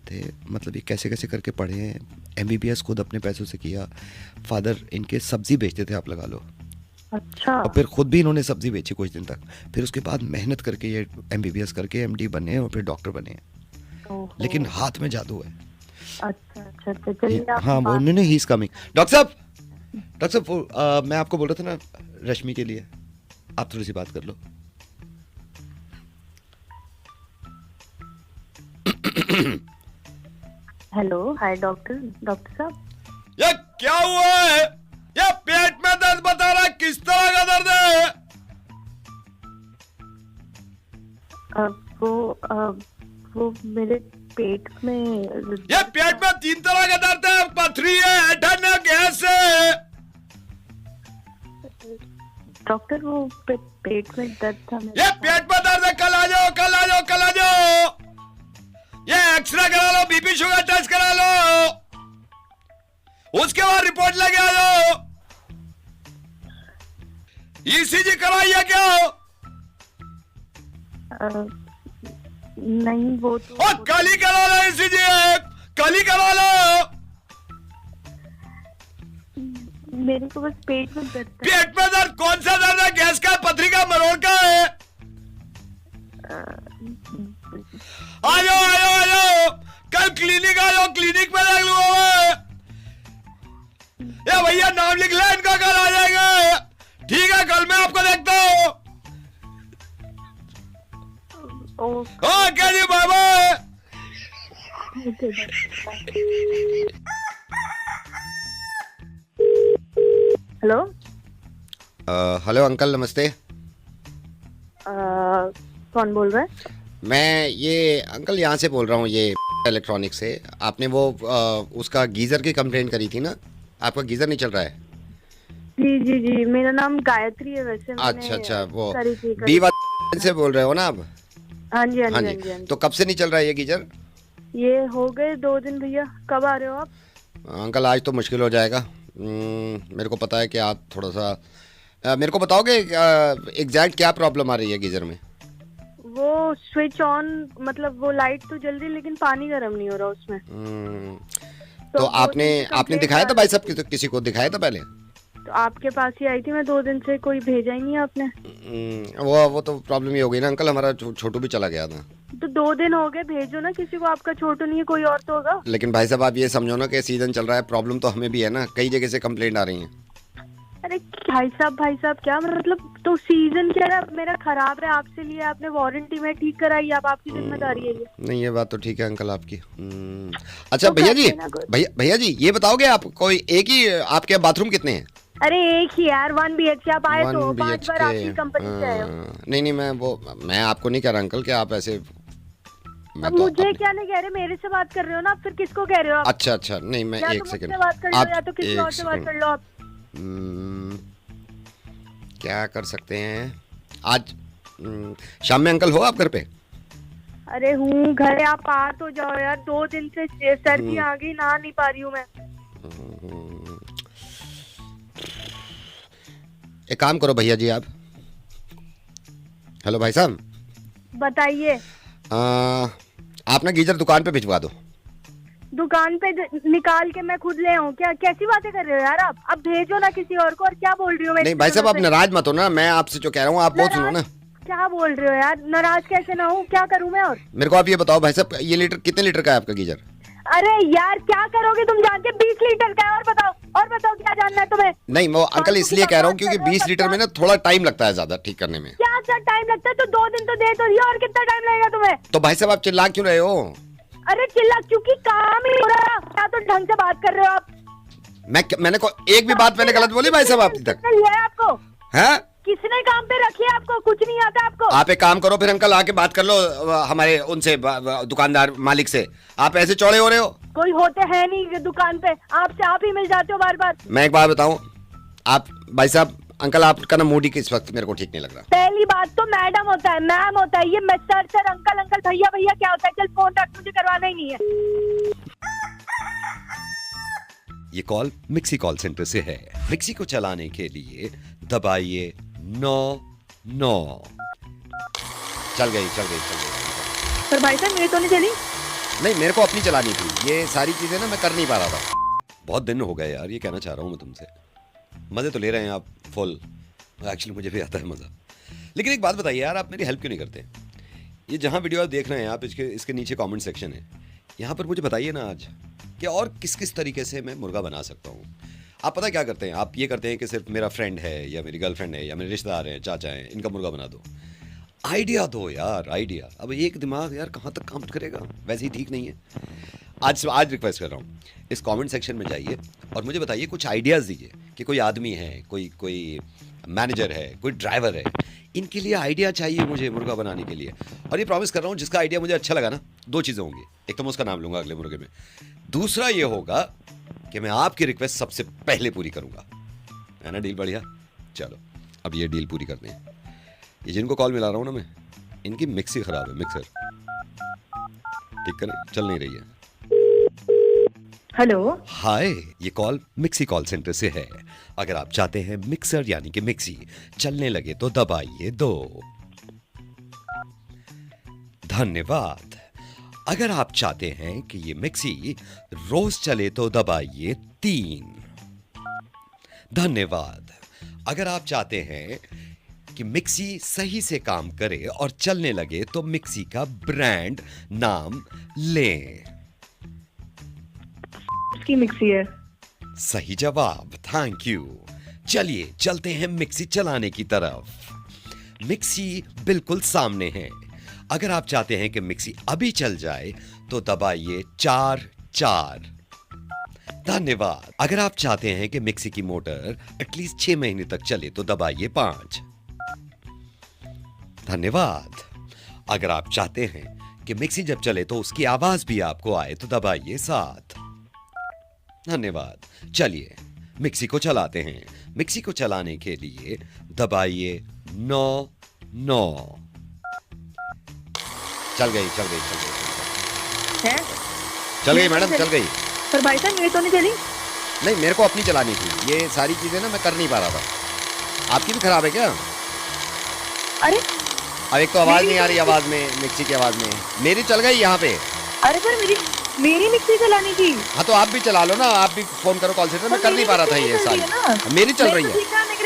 Speaker 2: थे, मतलब ये कैसे करके पढ़े हैं। MBBS खुद अपने पैसों से किया। फादर इनके सब्जी बेचते थे, आप लगा लो।
Speaker 3: अच्छा।
Speaker 2: और फिर खुद भी इन्होंने सब्जी बेची कुछ दिन तक, फिर उसके बाद मेहनत करके ये MBBS करके MD बने और फिर डॉक्टर बने। लेकिन हाथ में जादू है।
Speaker 3: अच्छा चलिए आप
Speaker 2: हाँ वो नहीं ही इज कमिंग। डॉक्टर साहब मैं आपको बोल रहा था ना रश्मि के लिए, आप थोड़ी सी बात कर लो।
Speaker 3: हेलो हाय डॉक्टर साहब।
Speaker 4: ये क्या हुआ है? ये पेट में दर्द बता रहा है, किस तरह का दर्द है?
Speaker 3: वो मेरे पेट में।
Speaker 4: ये पेट में 3 तरह का दर्द है, पथरी है, ऐंठन है, गैस है।
Speaker 3: डॉक्टर वो पेट में दर्द था मेरे।
Speaker 4: ये पेट में दर्द है, कल आ जाओ। ये एक्सरे करा लो, बीपी शुगर टेस्ट करा लो, उसके बाद रिपोर्ट लेके आ जाओ। ECG कराइए क्या?
Speaker 3: नहीं वो तो
Speaker 4: और कल ही करा लो ECG, कल ही करा लो।
Speaker 3: मेरे को बस पेट में दर्द था।
Speaker 4: पेट में दर्द कौन सा दर्द है? गैस का, पथरी का, मरोड़ का है? आ जाओ, कल क्लिनिक आ जाओ, क्लिनिक में देख लूंगा। ये भैया नाम लिख ले इनका, कल आ जाएगा। ठीक है, कल मैं आपको देखता हूँ। ओके जी, bye bye.
Speaker 3: Hello.
Speaker 6: Hello uncle, नमस्ते।
Speaker 3: कौन बोल रहा है?
Speaker 6: मैं ये अंकल यहाँ से बोल रहा हूँ, ये इलेक्ट्रॉनिक से। आपने वो उसका गीज़र की कंप्लेंट करी थी ना, आपका गीज़र नहीं चल रहा है।
Speaker 3: जी जी जी, मेरा नाम गायत्री है वैसे।
Speaker 6: अच्छा, वो
Speaker 3: करी थी।
Speaker 6: से बोल रहे हो ना आप?
Speaker 3: हाँ जी हाँ
Speaker 6: हाँ
Speaker 3: जी
Speaker 6: जी।
Speaker 3: हाँ जी।
Speaker 6: तो कब से नहीं चल रहा है ये गीज़र?
Speaker 3: ये हो गए 2 दिन भैया। कब आ रहे हो आप?
Speaker 6: अंकल आज तो मुश्किल हो जाएगा। मेरे को पता है कि आप थोड़ा सा मेरे को बताओगे एग्जैक्ट क्या प्रॉब्लम आ रही है गीज़र में?
Speaker 3: वो स्विच ऑन, मतलब वो लाइट तो जल रही लेकिन पानी गर्म नहीं हो रहा उसमें।
Speaker 6: तो
Speaker 3: वो
Speaker 6: आपने
Speaker 3: complaint
Speaker 6: दिखाया था
Speaker 3: आ
Speaker 6: भाई
Speaker 3: रही
Speaker 6: साहब, किसी को दिखाया था पहले?
Speaker 3: तो आपके पास ही आई थी मैं 2 दिन से, कोई भेजा ही नहीं आपने।
Speaker 6: वो तो प्रॉब्लम ही हो गई ना अंकल, हमारा छोटू भी चला गया था।
Speaker 3: तो 2 दिन हो गए, भेजो ना किसी को। आपका छोटू नहीं है, कोई और तो होगा।
Speaker 6: लेकिन भाई साहब आप ये समझो ना कि सीजन चल रहा है, प्रॉब्लम तो हमें भी है ना, कई जगह से कंप्लेंट आ रही है।
Speaker 3: अरे भाई साहब क्या मतलब, तो सीजन क्या है? मेरा खराब है, आपसे लिया आपने, वारंटी में ठीक कराई, अब आपकी जिम्मेदारी है ये।
Speaker 6: नहीं ये बात तो ठीक है अंकल आपकी। अच्छा
Speaker 3: तो
Speaker 6: भैया जी,
Speaker 3: करते ना कुछ।
Speaker 6: भैया जी ये बताओगे आप, कोई एक ही आपके बाथरूम कितने हैं?
Speaker 3: अरे एक ही यार, 1 BHK। आप आए तो 5 बार
Speaker 6: BHK,
Speaker 3: आपकी कंपनी से आए हो।
Speaker 6: नहीं मैं आपको नहीं कह रहा अंकल कि आप ऐसे। मैं
Speaker 3: अब
Speaker 6: तो
Speaker 3: मुझे क्या नहीं कह रहे, मेरे से बात कर रहे हो ना आप, फिर किसको कह रहे हो आप?
Speaker 6: अच्छा नहीं मैं
Speaker 3: या
Speaker 6: एक
Speaker 3: तो
Speaker 6: सेकंड
Speaker 3: मुझसे बात कर लो या तो किसी और से बात कर लो आप।
Speaker 6: क्या कर सकते हैं आज? शाम में अंकल हो आप घर पे?
Speaker 3: अरे हूँ घर, आप आ तो जाओ यार। 2 दिन से सर्दी आ गई, नहा नहीं पा रही हूँ मैं।
Speaker 6: एक काम करो भैया जी आप। हेलो भाई साहब,
Speaker 3: बताइए।
Speaker 6: आप ना गीजर दुकान पे भिजवा दो।
Speaker 3: दुकान पे निकाल के मैं खुद ले आऊँ क्या? कैसी बातें कर रहे हो यार आप? अब भेजो ना किसी और को। और क्या बोल रही हो?
Speaker 6: नहीं भाई साहब आप नाराज मत हो ना, मैं आपसे जो कह रहा हूँ आप वो सुनो ना।
Speaker 3: क्या बोल रहे हो यार? नाराज कैसे ना हूँ? क्या करूँ मैं? और
Speaker 6: मेरे को आप ये बताओ भाई साहब, ये लीटर कितने लीटर का है आपका गीजर?
Speaker 3: अरे यार क्या करोगे तुम जान के? 20 लीटर का है। और बताओ क्या जानना है तुम्हें?
Speaker 6: नहीं वो अंकल इसलिए कह रहा हूँ क्योंकि 20 लीटर में ना थोड़ा टाइम लगता है ज्यादा ठीक करने में।
Speaker 3: क्या टाइम लगता है? तो 2 दिन तो दे तो दिया, और कितना टाइम लगेगा तुम्हें?
Speaker 6: तो भाई साहब आप चिल्ला क्यों रहे हो?
Speaker 3: अरे चिल्ला क्योंकि काम ही हो रहा। क्या तो ढंग से बात कर रहे हो आप?
Speaker 6: मैंने एक भी बात मैंने गलत बोली भाई साहब अब तक?
Speaker 3: किसने लिया है आपको?
Speaker 6: हैं?
Speaker 3: किसने काम पे रखी है आपको? कुछ नहीं आता आपको?
Speaker 6: आप एक काम करो फिर अंकल, आके बात कर लो हमारे उनसे दुकानदार मालिक से। आप ऐसे चौड़े हो रहे हो।
Speaker 3: कोई होते हैं नहीं दुकान पे, आपसे आप ही मिल जाते हो बार बार।
Speaker 6: मैं एक बात बताऊं आप भाई साहब, अंकल आपका ना मूड ही इस वक्त मेरे को ठीक नहीं लग रहा।
Speaker 3: पहली बात तो मैडम होता है, मैम होता है, ये सर अंकल भैया क्या होता है? चल फोन रख, मुझे करवाना ही नहीं है।
Speaker 2: ये कॉल मिक्सी कॉल सेंटर से है। मिक्सी को चलाने के लिए दबाइए 99।
Speaker 6: चल गई।
Speaker 3: पर भाई साहब मेरी तो नहीं चली।
Speaker 6: नहीं मेरे को अपनी चलानी थी, ये सारी चीजें ना मैं कर नहीं पा रहा था।
Speaker 2: बहुत दिन हो गए यार, ये कहना चाह रहा हूँ मैं तुमसे। मज़े तो ले रहे हैं आप फुल, एक्चुअली मुझे भी आता है मज़ा। लेकिन एक बात बताइए यार, आप मेरी हेल्प क्यों नहीं करते? ये जहाँ वीडियो आप देख रहे हैं आप, इसके नीचे कमेंट सेक्शन है, यहाँ पर मुझे बताइए ना आज कि और किस तरीके से मैं मुर्गा बना सकता हूँ। आप पता क्या करते हैं, आप ये करते हैं कि सिर्फ मेरा फ्रेंड है या मेरी गर्लफ्रेंड है या मेरे रिश्तेदार हैं, चाचा हैं, इनका मुर्गा बना दो। आइडिया दो यार, आइडिया। अब एक दिमाग यार कहाँ तक काम करेगा, वैसे ही ठीक नहीं है। आज रिक्वेस्ट कर रहा हूँ, इस कमेंट सेक्शन में जाइए और मुझे बताइए, कुछ आइडियाज़ दीजिए कि कोई आदमी है, कोई मैनेजर है, कोई ड्राइवर है, इनके लिए आइडिया चाहिए मुझे मुर्गा बनाने के लिए। और ये प्रॉमिस कर रहा हूँ, जिसका आइडिया मुझे अच्छा लगा ना, 2 चीज़ें होंगी। एक तो मैं उसका नाम लूँगा अगले मुर्गे में, दूसरा ये होगा कि मैं आपकी रिक्वेस्ट सबसे पहले पूरी करूँगा। है ना डील बढ़िया? चलो अब ये डील पूरी करते हैं। ये जिनको कॉल मिला रहा हूँ ना मैं, इनकी मिक्सी ख़राब है, मिक्सर ठीक करें, चल नहीं रही है।
Speaker 3: हेलो
Speaker 2: हाय, ये कॉल मिक्सी कॉल सेंटर से है। अगर आप चाहते हैं मिक्सर यानी कि मिक्सी चलने लगे तो दबाइए 2। धन्यवाद। अगर आप चाहते हैं कि ये मिक्सी रोज चले तो दबाइए 3। धन्यवाद। अगर आप चाहते हैं कि मिक्सी सही से काम करे और चलने लगे तो मिक्सी का ब्रांड नाम लें।
Speaker 3: की मिक्सी है।
Speaker 2: सही जवाब, थैंक यू। चलिए चलते हैं मिक्सी चलाने की तरफ। मिक्सी बिल्कुल सामने है। अगर आप चाहते हैं कि मिक्सी अभी चल जाए तो दबाइए 4 धन्यवाद। अगर आप चाहते हैं कि मिक्सी की मोटर एटलीस्ट 6 महीने तक चले तो दबाइए 5 धन्यवाद। अगर आप चाहते हैं कि मिक्सी जब चले तो उसकी आवाज भी आपको आए तो दबाइए 7 धन्यवाद। चलिए मिक्सी को चलाते हैं। मिक्सी को चलाने के लिए दबाइए 9
Speaker 6: चल गई
Speaker 3: है?
Speaker 6: चल गई मैडम, चल गई।
Speaker 3: पर भाई साहब मेरी तो नहीं चली।
Speaker 6: नहीं, मेरे को अपनी चलानी थी। ये सारी चीजें ना मैं कर नहीं पा रहा था। आपकी भी खराब है क्या?
Speaker 3: अरे
Speaker 6: अब एक तो आवाज नहीं आ रही, आवाज में, मिक्सी की आवाज में। मेरी चल गई यहाँ पे।
Speaker 3: अरे पर मेरी मिक्सी चलानी थी।
Speaker 6: हाँ तो आप भी चला लो ना, आप भी फोन करो कॉल सेंटर में। कर नहीं पा रहा था ये सारी। मेरी चल रही है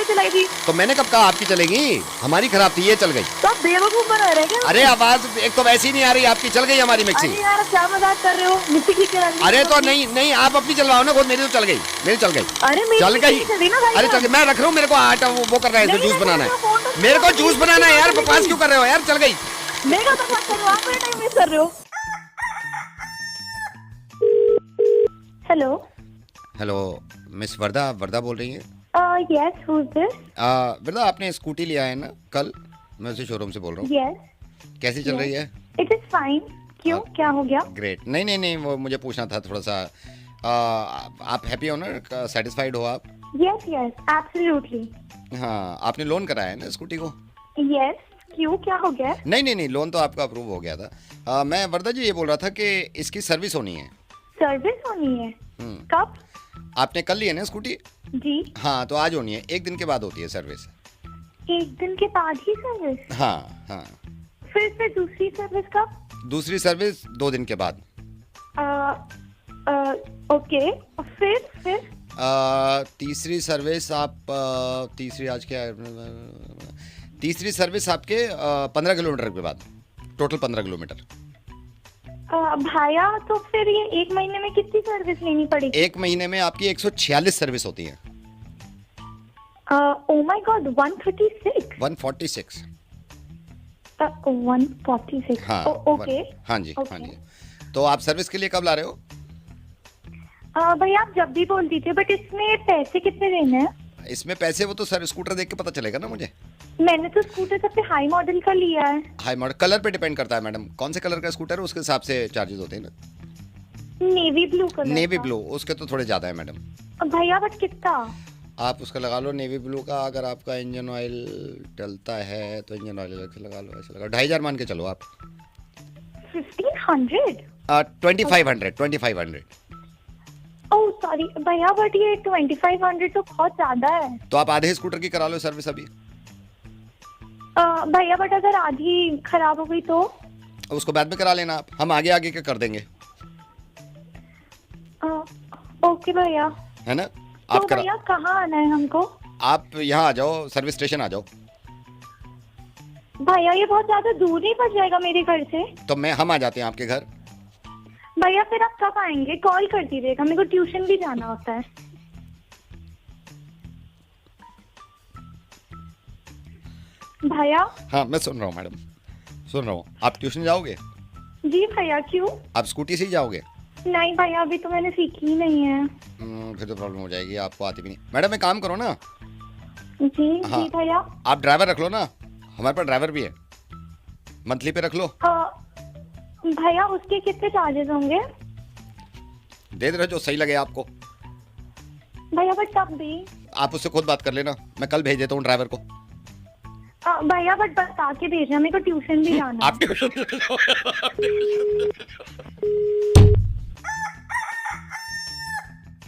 Speaker 3: चलाई थी।
Speaker 6: तो मैंने कब कहा आपकी चलेगी? हमारी खराब थी, ये चल गई।
Speaker 3: तो आप बेवकूफ बना रहे हैं।
Speaker 6: अरे आवाज एक तो वैसी नहीं आ रही, आपकी चल गई हमारी मिक्सी।
Speaker 3: अरे यार क्या मजाक कर रहे हो? मिक्सी ठीक चलानी।
Speaker 6: अरे तो नहीं आप अपनी चलवाओ ना खुद। मेरी तो चल गई, मेरी चल गई।
Speaker 3: अरे
Speaker 6: चल गई। अरे चल गई, मैं रख रहा हूँ। मेरे को आटा वो कर रहा है, जूस बनाना है। मेरे को जूस बनाना है यार, बकवास क्यों कर रहे हो यार? चल गई।
Speaker 3: मेरा बकवास कर रहे हो आप, मेरा टाइम वेस्ट कर रहे हो।
Speaker 6: हेलो मिस वर्दा बोल रही हैं?
Speaker 3: Yes, who is this?
Speaker 6: Varda, आपने स्कूटी लिया है ना कल? मैं उसी शोरूम से बोल रहा हूँ।
Speaker 3: यस।
Speaker 6: कैसी चल रही है?
Speaker 3: It is fine. क्यों, क्या हो गया?
Speaker 6: ग्रेट। नहीं वो मुझे पूछना था थोड़ा सा। आप हैप्पी हो ना? सेटिस्फाइड हो आप?
Speaker 3: Yes absolutely.
Speaker 6: हाँ, आपने लोन कराया है ना स्कूटी को?
Speaker 3: यस। क्यों, क्या हो गया?
Speaker 6: नहीं लोन तो आपका अप्रूव हो गया था। मैं वर्दा जी ये बोल रहा था कि इसकी सर्विस होनी है।
Speaker 3: सर्विस होनी है? कब?
Speaker 6: आपने कल ली है ना स्कूटी?
Speaker 3: जी
Speaker 6: हाँ, तो आज होनी है। 1 दिन के बाद होती है सर्विस।
Speaker 3: 1 दिन के बाद ही सर्विस?
Speaker 6: हाँ।
Speaker 3: फिर दूसरी सर्विस कब?
Speaker 6: दूसरी सर्विस 2 दिन के बाद।
Speaker 3: ओके। फिर
Speaker 6: तीसरी सर्विस आज क्या है? तीसरी सर्विस आपके 15 किलोमीटर के बाद। Total 15 kilometre.
Speaker 3: भाया, तो फिर ये 1 महीने में कितनी सर्विस लेनी पड़ेगी?
Speaker 6: 1 महीने में आपकी 146 सर्विस होती है।
Speaker 3: Oh my God, 136?
Speaker 6: 146।
Speaker 3: 146।
Speaker 6: हाँ,
Speaker 3: ओके।
Speaker 6: हाँ जी। तो आप सर्विस के लिए कब ला रहे हो?
Speaker 3: भैया आप जब भी बोल दीजिए, बट इसमें पैसे कितने देने हैं?
Speaker 6: इसमें पैसे वो तो सर स्कूटर देख के पता चलेगा ना मुझे।
Speaker 3: मैंने तो स्कूटर सबसे हाई मॉडल का लिया है।
Speaker 6: हाई मॉडल कलर पे डिपेंड करता है मैडम, कौन से कलर का स्कूटर है उसके हिसाब से चार्जेस होते हैं ना।
Speaker 3: Navy blue colour.
Speaker 6: Navy blue, उसके तो थोड़े ज्यादा है मैडम।
Speaker 3: भैया बट कितना?
Speaker 6: आप उसका लगा लो नेवी ब्लू का। अगर आपका इंजन ऑयल डलता है तो इंजन ऑयल अलग से लगा लो, ऐसे लगा 2500 मान के चलो आप।
Speaker 3: 1500?
Speaker 6: 2500।
Speaker 3: ओह सॉरी भैया, बट ये 2500 तो बहुत ज्यादा है।
Speaker 6: तो आप आधे स्कूटर की करा लो सर्विस अभी।
Speaker 3: भैया बट अगर आधी खराब हो गई तो?
Speaker 6: उसको बाद में करा लेना आप, हम आगे के कर देंगे।
Speaker 3: ओके भैया।
Speaker 6: है ना?
Speaker 3: तो भैया कहाँ आना है हमको?
Speaker 6: आप यहाँ आ जाओ, सर्विस स्टेशन आ जाओ।
Speaker 3: भैया ये बहुत ज्यादा दूर नहीं पड़ जाएगा मेरे घर से?
Speaker 6: तो हम आ जाते हैं आपके घर।
Speaker 3: भैया फिर आप कब आएंगे? कॉल कर दीजिएगा, मेरे को ट्यूशन भी जाना होता है। भैया।
Speaker 6: हाँ मैं सुन रहा हूँ मैडम, सुन रहा हूँ। आप ट्यूशन जाओगे?
Speaker 3: जी भैया। क्यों?
Speaker 6: आप स्कूटी से ही जाओगे?
Speaker 3: नहीं भैया, अभी तो मैंने सीखी ही नहीं है।
Speaker 6: फिर तो प्रॉब्लम हो जाएगी, आपको आती भी नहीं। मैडम एक काम करो ना।
Speaker 3: जी
Speaker 6: हाँ,
Speaker 3: जी भैया।
Speaker 6: आप ड्राइवर रख लो ना, हमारे पास ड्राइवर भी है, मंथली पे रख लो।
Speaker 3: भैया उसके कितने चार्जेस होंगे?
Speaker 6: दे रहे जो सही लगे आपको।
Speaker 3: भैया बट तब भी
Speaker 6: आप उससे खुद बात कर लेना, मैं कल भेज देता हूँ ड्राइवर को।
Speaker 3: भैया बट बता के भेजना, मेरे को ट्यूशन भी जाना है।
Speaker 6: आप ट्यूशन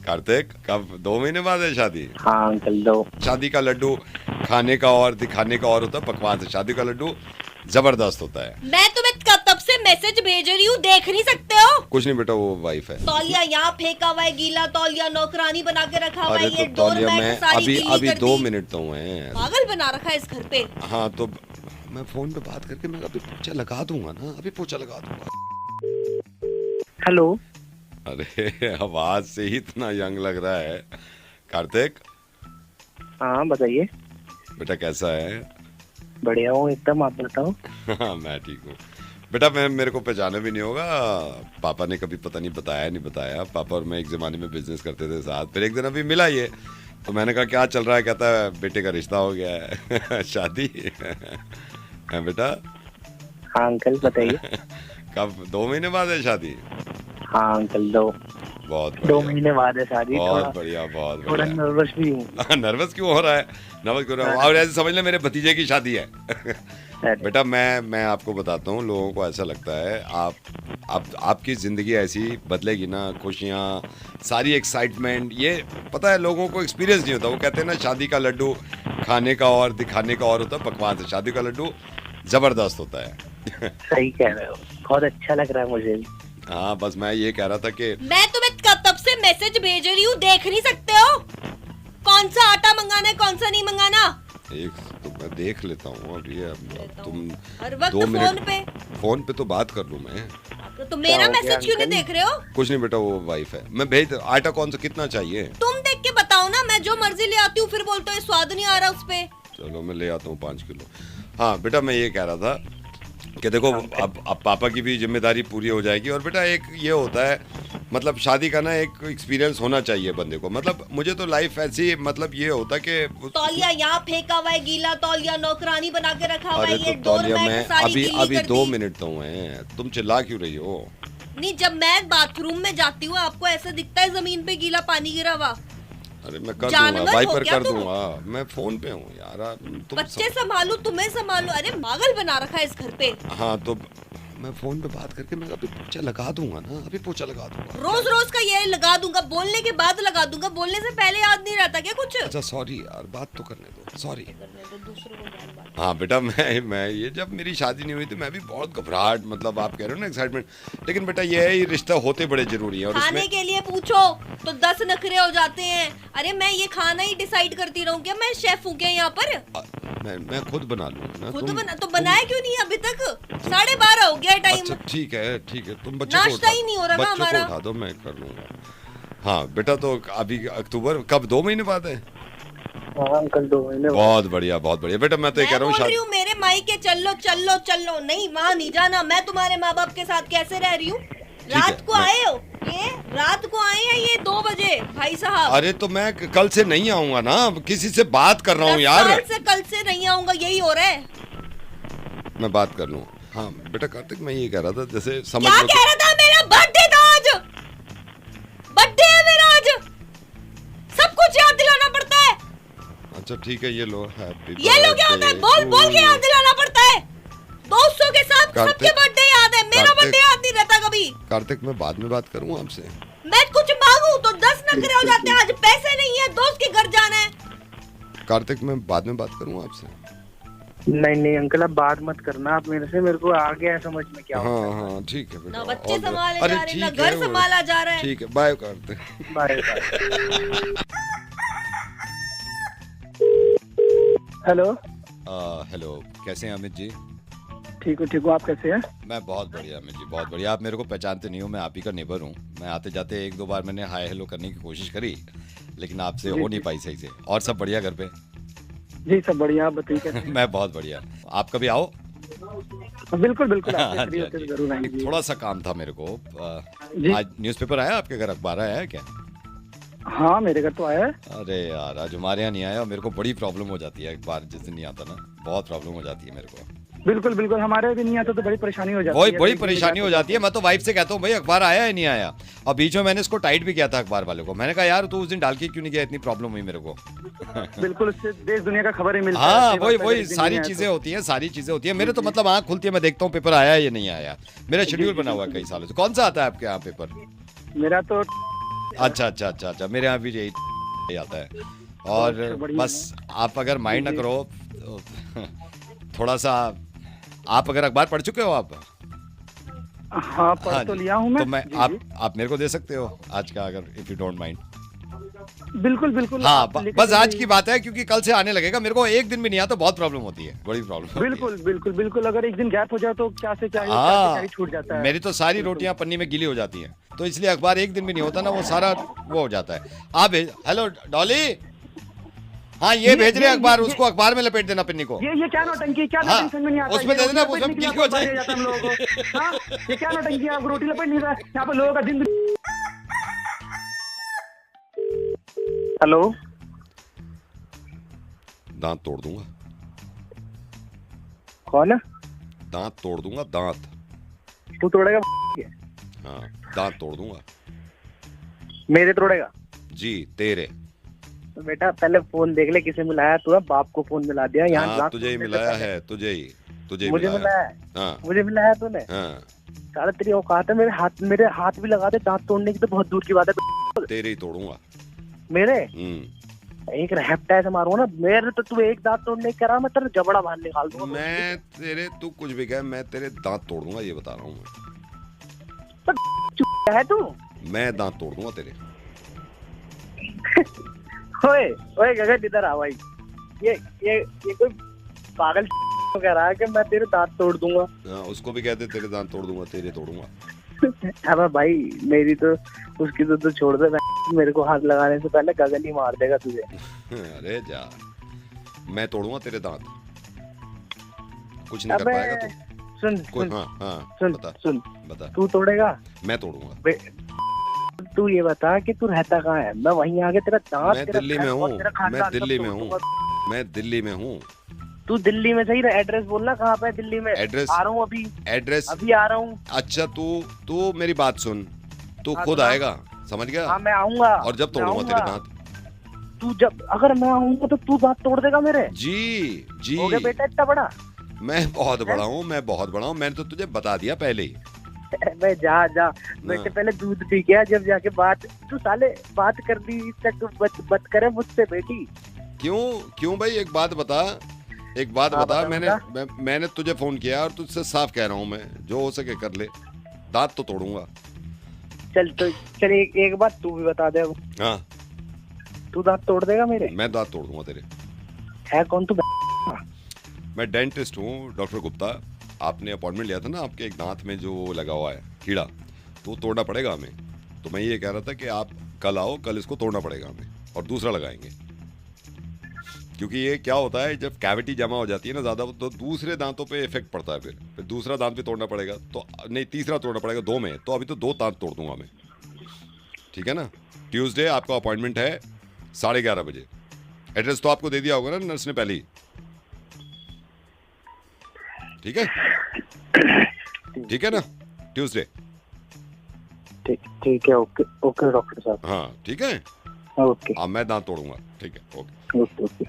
Speaker 4: कार्तिक, कब 2 महीने बाद है शादी?
Speaker 1: हाँ अंकल, दो।
Speaker 4: शादी का लड्डू खाने का और दिखाने का और होता है, पकवान से। शादी का लड्डू जबरदस्त होता है।
Speaker 9: मैं तुम्हें तब से मैसेज भेज रही हूँ, देख नहीं सकते हो?
Speaker 4: कुछ नहीं बेटा, वो वाइफ है।
Speaker 9: तौलिया यहाँ फेंका हुआ है, गीला तौलिया नौकरानी बना के रखा हुआ है।
Speaker 4: अरे
Speaker 9: ये
Speaker 4: तो तौलिया मैं
Speaker 9: सारी
Speaker 4: अभी 2 मिनट तो हुए हैं।
Speaker 9: पागल बना रखा है इस घर पे।
Speaker 4: हाँ तो मैं फोन पे बात करके मैं अभी पोछा लगा दूंगा ना, अभी पोछा लगा दूंगा।
Speaker 5: हेलो।
Speaker 4: अरे आवाज से ही इतना यंग लग रहा है। कार्तिक।
Speaker 5: हाँ बताइए।
Speaker 4: बेटा कैसा है?
Speaker 5: बढ़िया हूँ एकदम, आप बताओ।
Speaker 4: हाँ मैं ठीक हूँ। बेटा मैं मेरे को पहचाना भी नहीं होगा, पापा ने कभी पता नहीं बताया। पापा और मैं एक ज़माने में बिजनेस करते थे साथ। फिर एक दिन अभी मिला ये, तो मैंने कहा क्या चल रहा है? कहता है बेटे का रिश्ता हो गया है। शादी है बेटा?
Speaker 5: हाँ अंकल बताइए।
Speaker 4: कब? 2 महीने बाद है शादी?
Speaker 5: हाँ अंकल
Speaker 4: बहुत
Speaker 5: 2 महीने बाद है शादी।
Speaker 4: बहुत बढ़िया, बहुत
Speaker 5: थोड़ा
Speaker 4: बढ़िया।
Speaker 5: नर्वस भी हूँ।
Speaker 4: नर्वस क्यों हो रहा है? नर्वस क्यों हो रहा है? और ऐसे समझ ले मेरे भतीजे की शादी है। बेटा मैं आपको बताता हूँ, लोगों को ऐसा लगता है आपकी ज़िंदगी ऐसी बदलेगी ना, खुशियाँ, सारी एक्साइटमेंट, ये पता है लोगों को एक्सपीरियंस नहीं होता। वो कहते हैं ना शादी का लड्डू खाने का और दिखाने का और होता है, पकवान से शादी का लड्डू ज़बरदस्त होता है।
Speaker 5: सही कह रहे हो, बहुत अच्छा लग रहा है मुझे भी।
Speaker 4: हाँ बस मैं ये कह रहा था कि
Speaker 9: मैं तुम्हें तब से मैसेज भेज रही हूँ, देख नहीं सकते हो? कौन सा आटा मंगाना है, कौन सा नहीं मंगाना?
Speaker 4: एक तो मैं देख लेता हूँ। और ये तुम
Speaker 9: हर वक्त
Speaker 4: 2 मिनट फोन पे तो बात कर लूँ मैं।
Speaker 9: तो मेरा मैसेज क्यों नहीं देख रहे हो?
Speaker 4: कुछ नहीं बेटा, वो वाइफ है। मैं भेज, आटा कौन सा कितना चाहिए?
Speaker 9: तुम देख के बताओ ना, मैं जो मर्जी ले आती हूँ फिर बोलते हो स्वाद नहीं आ रहा उस पे।
Speaker 4: चलो मैं ले आता हूँ 5 किलो। हाँ बेटा मैं ये कह रहा था कि देखो अब पापा की भी जिम्मेदारी पूरी हो जाएगी। और बेटा एक ये होता है, मतलब शादी का ना एक एक्सपीरियंस होना चाहिए बंदे को। मतलब मुझे तो लाइफ ऐसी, मतलब ये होता कि
Speaker 9: तौलिया यहाँ फेंका हुआ है, गीला तौलिया नौकरानी बना के रखा हुआ है,
Speaker 4: अरे
Speaker 9: ये
Speaker 4: तो तौलिया
Speaker 9: डोरमैट
Speaker 4: मैं
Speaker 9: सारी
Speaker 4: अभी
Speaker 9: गीली कर
Speaker 4: 2
Speaker 9: दी।
Speaker 4: मिनट तो हुए हैं, तुम चिल्ला क्यों रही हो?
Speaker 9: नहीं, जब मैं बाथरूम में जाती हूँ आपको ऐसा दिखता है जमीन पे गीला पानी गिरा हुआ?
Speaker 4: अरे मैं कर
Speaker 9: जानवर
Speaker 4: दूंगा,
Speaker 9: हो
Speaker 4: वाइपर
Speaker 9: क्या
Speaker 4: कर
Speaker 9: तुम?
Speaker 4: दूंगा। मैं फोन पे हूँ यार, तुम
Speaker 9: बच्चे संभालो, तुम्हें संभालो, अरे पागल बना रखा है इस घर पे।
Speaker 4: हाँ तो मैं फोन पे बात करके मैं अभी पोछा लगा दूंगा ना, अभी पोछा लगा दूंगा।
Speaker 9: रोज रोज का ये लगा दूंगा, बोलने के बाद लगा दूंगा, बोलने से पहले याद नहीं रहता क्या कुछ?
Speaker 4: अच्छा सॉरी यार, बात तो करने दो, सॉरी। हाँ बेटा मैं ये जब मेरी शादी नहीं हुई थी मैं भी बहुत घबराहट, मतलब आप कह रहे हो ना एक्साइटमेंट, लेकिन बेटा ये है, ये रिश्ता होते बड़े जरूरी है। और
Speaker 9: खाने
Speaker 4: इसमें
Speaker 9: के लिए पूछो तो 10 नखरे हो जाते हैं। अरे मैं ये खाना ही डिसाइड करती रहूं क्या? मैं शेफ हूँ क्या यहाँ पर?
Speaker 4: मैं खुद बना लूंगा ना।
Speaker 9: खुद बना तो बनाया क्यों नहीं अभी तक? 12:30 हो गया टाइम।
Speaker 4: अच्छा ठीक है तुम बच्चे को
Speaker 9: नाश्ता ही नहीं हो रहा ना
Speaker 4: बच्चों
Speaker 9: हमारा।
Speaker 4: को उठा दो, मैं कर लूंगा। हाँ बेटा तो अभी अक्टूबर कब? 2 महीने बाद है?
Speaker 5: हाँ अंकल 2 महीने।
Speaker 4: बहुत बढ़िया बेटा। मैं तो ये कह रहा हूँ
Speaker 9: मेरे मायके चलो नहीं, वहाँ नहीं जाना। मैं तुम्हारे माँ बाप के साथ कैसे रह रही हूँ? रात को आए हो, ये रात को आए हैं ये 2 बजे भाई साहब।
Speaker 4: अरे तो मैं कल से नहीं आऊंगा ना, किसी से बात कर रहा हूँ यार।
Speaker 9: कल से नहीं आऊंगा, यही हो रहा है।
Speaker 4: मैं बात कर लूँ। हाँ बेटा कार्तिक मैं ये कह रहा था, जैसे समझ
Speaker 9: क्या कह रहा था? मेरा बर्थडे था आज, बर्थडे है मेरा आज, सब कुछ याद दिलाना पड़ता है।
Speaker 4: अच्छा ठीक है, ये लो हैप्पी।
Speaker 9: ये लो क्या होता है? बोल के याद दिलाना पड़ता है। दोस्तों के साथ सबके बर्थडे याद है, मेरा बर्थडे याद नहीं रहता कभी।
Speaker 4: कार्तिक मैं बाद में बात करूँ आपसे?
Speaker 9: मैं कुछ मांगू तो 10 नखरे हो जाते हैं। आज पैसे नहीं है, दोस्त के घर जाना है।
Speaker 4: कार्तिक मैं बाद में बात करूँ आपसे?
Speaker 5: नहीं अंकल आप बात मत करना आप मेरे से, मेरे को आ गया है समझ में क्या होता है।
Speaker 4: हाँ ठीक है बेटा।
Speaker 9: ना बच्चे संभाले जा रहे हैं, ना घर संभाला जा रहा है।
Speaker 4: ठीक है bye Kartik.
Speaker 5: Bye. Hello
Speaker 2: hello, कैसे हैं अमित जी?
Speaker 5: ठीक हो आप कैसे हैं?
Speaker 2: मैं बहुत बढ़िया अमित जी, बहुत बढ़िया। आप मेरे को पहचानते नहीं हो, मैं आप ही का नेबर हूँ। मैं आते जाते 1-2 बार मैंने हाय हेलो करने की कोशिश करी, लेकिन आपसे हो नहीं पाई सही से। और सब बढ़िया घर पे?
Speaker 5: जी सब बढ़िया, आप बताइए कैसे?
Speaker 2: मैं बहुत बढ़िया। आप कभी आओ।
Speaker 5: बिल्कुल
Speaker 2: हाँ जी,
Speaker 5: जरूर आएंगे।
Speaker 2: थोड़ा सा काम था मेरे को। आज न्यूज़पेपर आया आपके घर? अखबार आया है क्या?
Speaker 5: हाँ मेरे घर तो आया है।
Speaker 2: अरे यार आज हमारे यहाँ नहीं आया, मेरे को बड़ी प्रॉब्लम हो जाती है अखबार जिस दिन नहीं आता ना, बहुत प्रॉब्लम हो जाती है मेरे को।
Speaker 5: बिल्कुल हमारे भी नहीं आता तो बड़ी परेशानी हो जाती है।
Speaker 2: बड़ी परेशानी हो जाती है। मैं तो वाइफ से कहता हूँ भाई अखबार आया है नहीं आया। और बीच में मैंने इसको टाइट भी किया था अखबार वाले को। मैंने कहा यार तू उस दिन डाल के क्यों नहीं गया, इतनी प्रॉब्लम हुई मेरे को।
Speaker 5: बिल्कुल उससे देश दुनिया का खबर ही मिलता
Speaker 2: है। हाँ वही सारी चीजें होती हैं, मेरे तो मतलब आँख खुलती है, मैं देखता हूँ पेपर आया है या नहीं आया। मेरा शेड्यूल बना हुआ है कई सालों से। कौन सा आता है आपके यहाँ पेपर?
Speaker 5: मेरा तो
Speaker 2: अच्छा, मेरे यहाँ भी यही आता है। और बस आप अगर माइंड ना करो थोड़ा सा, आप अगर अखबार पढ़ चुके हो आप?
Speaker 5: हाँ पढ़ तो लिया हूँ मैं।
Speaker 2: तो मैं आप मेरे को दे सकते हो आज का, अगर इफ यू डोंट माइंड।
Speaker 5: बिल्कुल
Speaker 2: हाँ बस आज की बात है, क्योंकि कल से आने लगेगा। मेरे को एक दिन भी नहीं आता तो बहुत प्रॉब्लम होती है, बड़ी प्रॉब्लम।
Speaker 5: बिल्कुल अगर एक दिन गैप हो जाए तो क्या से क्या छूट जाता है।
Speaker 2: मेरी तो सारी रोटियां पन्नी में गीली हो जाती हैं, तो इसलिए अखबार एक दिन भी नहीं होता ना, वो सारा वो हो जाता है। आप हेलो डॉली,
Speaker 6: हाँ ये भेज रहे हैं अखबार, उसको अखबार में लपेट देना पिन्नी को।
Speaker 5: ये क्या नौटंकी, क्या
Speaker 6: हाँ,
Speaker 5: समझ में नहीं आता।
Speaker 6: उसमें दे देना,
Speaker 5: रोटी
Speaker 6: उसमें
Speaker 5: लपेटने के लिए
Speaker 6: गिल्ली हो
Speaker 5: आपको
Speaker 6: जाए।
Speaker 5: बाहर जाता है हम लोगों को। हाँ, ये क्या नौटंकी है, आपको रोटी लपेट नहीं रहा है यहाँ पे लोगों का दिन। हेलो,
Speaker 4: दांत तोड़ दूंगा।
Speaker 5: कौन है?
Speaker 4: दांत तोड़ दूंगा, दांत।
Speaker 5: तू तोड़ेगा?
Speaker 4: हाँ, दांत तोड़ दूंगा।
Speaker 5: मेरे तोड़ेगा?
Speaker 4: जी, तेरे।
Speaker 5: तो बेटा पहले फोन देख ले किसे मिलाया तू। बाप को फोन मिला दिया यहाँ।
Speaker 4: हाँ, तुझे ही मिलाया है, तुझे ही
Speaker 5: मुझे मिलाया है?
Speaker 4: हाँ,
Speaker 5: मुझे मिलाया तूने?
Speaker 4: हाँ,
Speaker 5: सारा तेरी औकात है मेरे हाथ भी लगा दे दांत तोड़ने की तो बहुत दूर की बात है।
Speaker 4: तेरे ही तोड़ूंगा।
Speaker 5: मेरे
Speaker 4: हम्म।
Speaker 5: एक रहपटा से मारूंगा ना मेरे, तो तू एक दांत तोड़ने करा मैं तेरा जबड़ा बाहर निकाल दूंगा।
Speaker 4: मैं तेरे, तू कुछ भी कह, मैं तेरे दांत तोड़ दूंगा, ये बता रहा हूँ मैं।
Speaker 5: चुप है तू?
Speaker 4: मैं दांत तोड़ दूंगा तेरे।
Speaker 5: ओए ओए गगन इधर आ भाई। ये कोई पागल तो कह रहा है कि मैं तेरे दांत तोड़ दूंगा।
Speaker 4: हाँ, उसको भी कहते तेरे दांत तोड़ दूंगा, तेरे तोड़ूंगा।
Speaker 5: अबे भाई मेरी तो उसकी तो छोड़ दे, मेरे को हाथ लगाने से पहले गगन ही मार देगा तुझे।
Speaker 4: अरे जा, मैं तोड़ूंगा तेरे दांत, कुछ नहीं कर पाएगा तू।
Speaker 5: सुन
Speaker 4: हाँ हाँ,
Speaker 5: सुन
Speaker 4: बता
Speaker 5: सुन,
Speaker 4: बता।
Speaker 5: तू तोड़ेगा?
Speaker 4: मैं तोड़ूंगा।
Speaker 5: तू ये बता कि तू रहता कहाँ है, मैं वहीं आगे तेरा दांत।
Speaker 4: मैं दिल्ली में हूँ, मैं दिल्ली में हूँ, मैं दिल्ली में हूँ।
Speaker 5: तू दिल्ली में सही रहा, एड्रेस बोलना कहाँ पे है दिल्ली में।
Speaker 4: एड्रेस
Speaker 5: आ रहा हूँ अभी,
Speaker 4: एड्रेस
Speaker 5: अभी आ रहा हूँ।
Speaker 4: अच्छा, तू मेरी बात सुन, तू
Speaker 5: हाँ,
Speaker 4: खुद
Speaker 5: सुना।
Speaker 4: आएगा, समझ गया?
Speaker 5: हाँ मैं आऊंगा।
Speaker 4: और जब तोड़ूंगा तेरे दांत।
Speaker 5: तू जब, अगर मैं आऊंगा तो तू दांत तोड़ देगा मेरे?
Speaker 4: जी जी,
Speaker 5: हो गया बेटा इतना बड़ा?
Speaker 4: मैं बहुत बड़ा हूँ, मैं बहुत बड़ा हूँ, मैंने तो तुझे बता दिया पहले ही।
Speaker 5: मैं जा बेटे पहले दूध पी के आ, जब जाके बात। तू साले बात कर दी तक बत करे मुझसे बेटी।
Speaker 4: क्यों भाई, एक बात बता,
Speaker 5: हाँ, बता,
Speaker 4: मैंने तुझे फोन किया और तुझसे साफ कह रहा हूँ, मैं जो हो सके कर ले, दांत तो तोड़ूंगा।
Speaker 5: चल एक बात तू भी बता दे अब।
Speaker 4: हाँ,
Speaker 5: तू दांत तोड़ देगा मेरे? मैं
Speaker 4: दांत तोड़ दूंगा तेरे।
Speaker 5: है कौन तू?
Speaker 4: मैं डेंटिस्ट हूँ, डॉक्टर गुप्ता। आपने अपॉइंटमेंट लिया था ना, आपके एक दांत में जो लगा हुआ है कीड़ा, तो तोड़ना पड़ेगा हमें। तो मैं ये कह रहा था कि आप कल आओ, कल इसको तोड़ना पड़ेगा हमें और दूसरा लगाएंगे। क्योंकि ये क्या होता है, जब कैविटी जमा हो जाती है ना ज़्यादा, तो दूसरे दांतों पे इफेक्ट पड़ता है, फिर दूसरा दांत भी तोड़ना पड़ेगा, तो नहीं तीसरा तोड़ना पड़ेगा, 2 में। तो अभी तो 2 दांत तोड़ दूंगा मैं, ठीक है ना? ट्यूसडे आपका अपॉइंटमेंट है 11:30 बजे। एड्रेस तो आपको दे दिया होगा ना नर्स ने पहले ही, ठीक है? ठीक है ना? ट्यूसडे।
Speaker 5: ठीक है, ओके डॉक्टर साहब।
Speaker 4: हाँ ठीक है,
Speaker 5: ओके।
Speaker 4: अब मैं दांत तोड़ूंगा, ठीक है? Okay
Speaker 5: okay.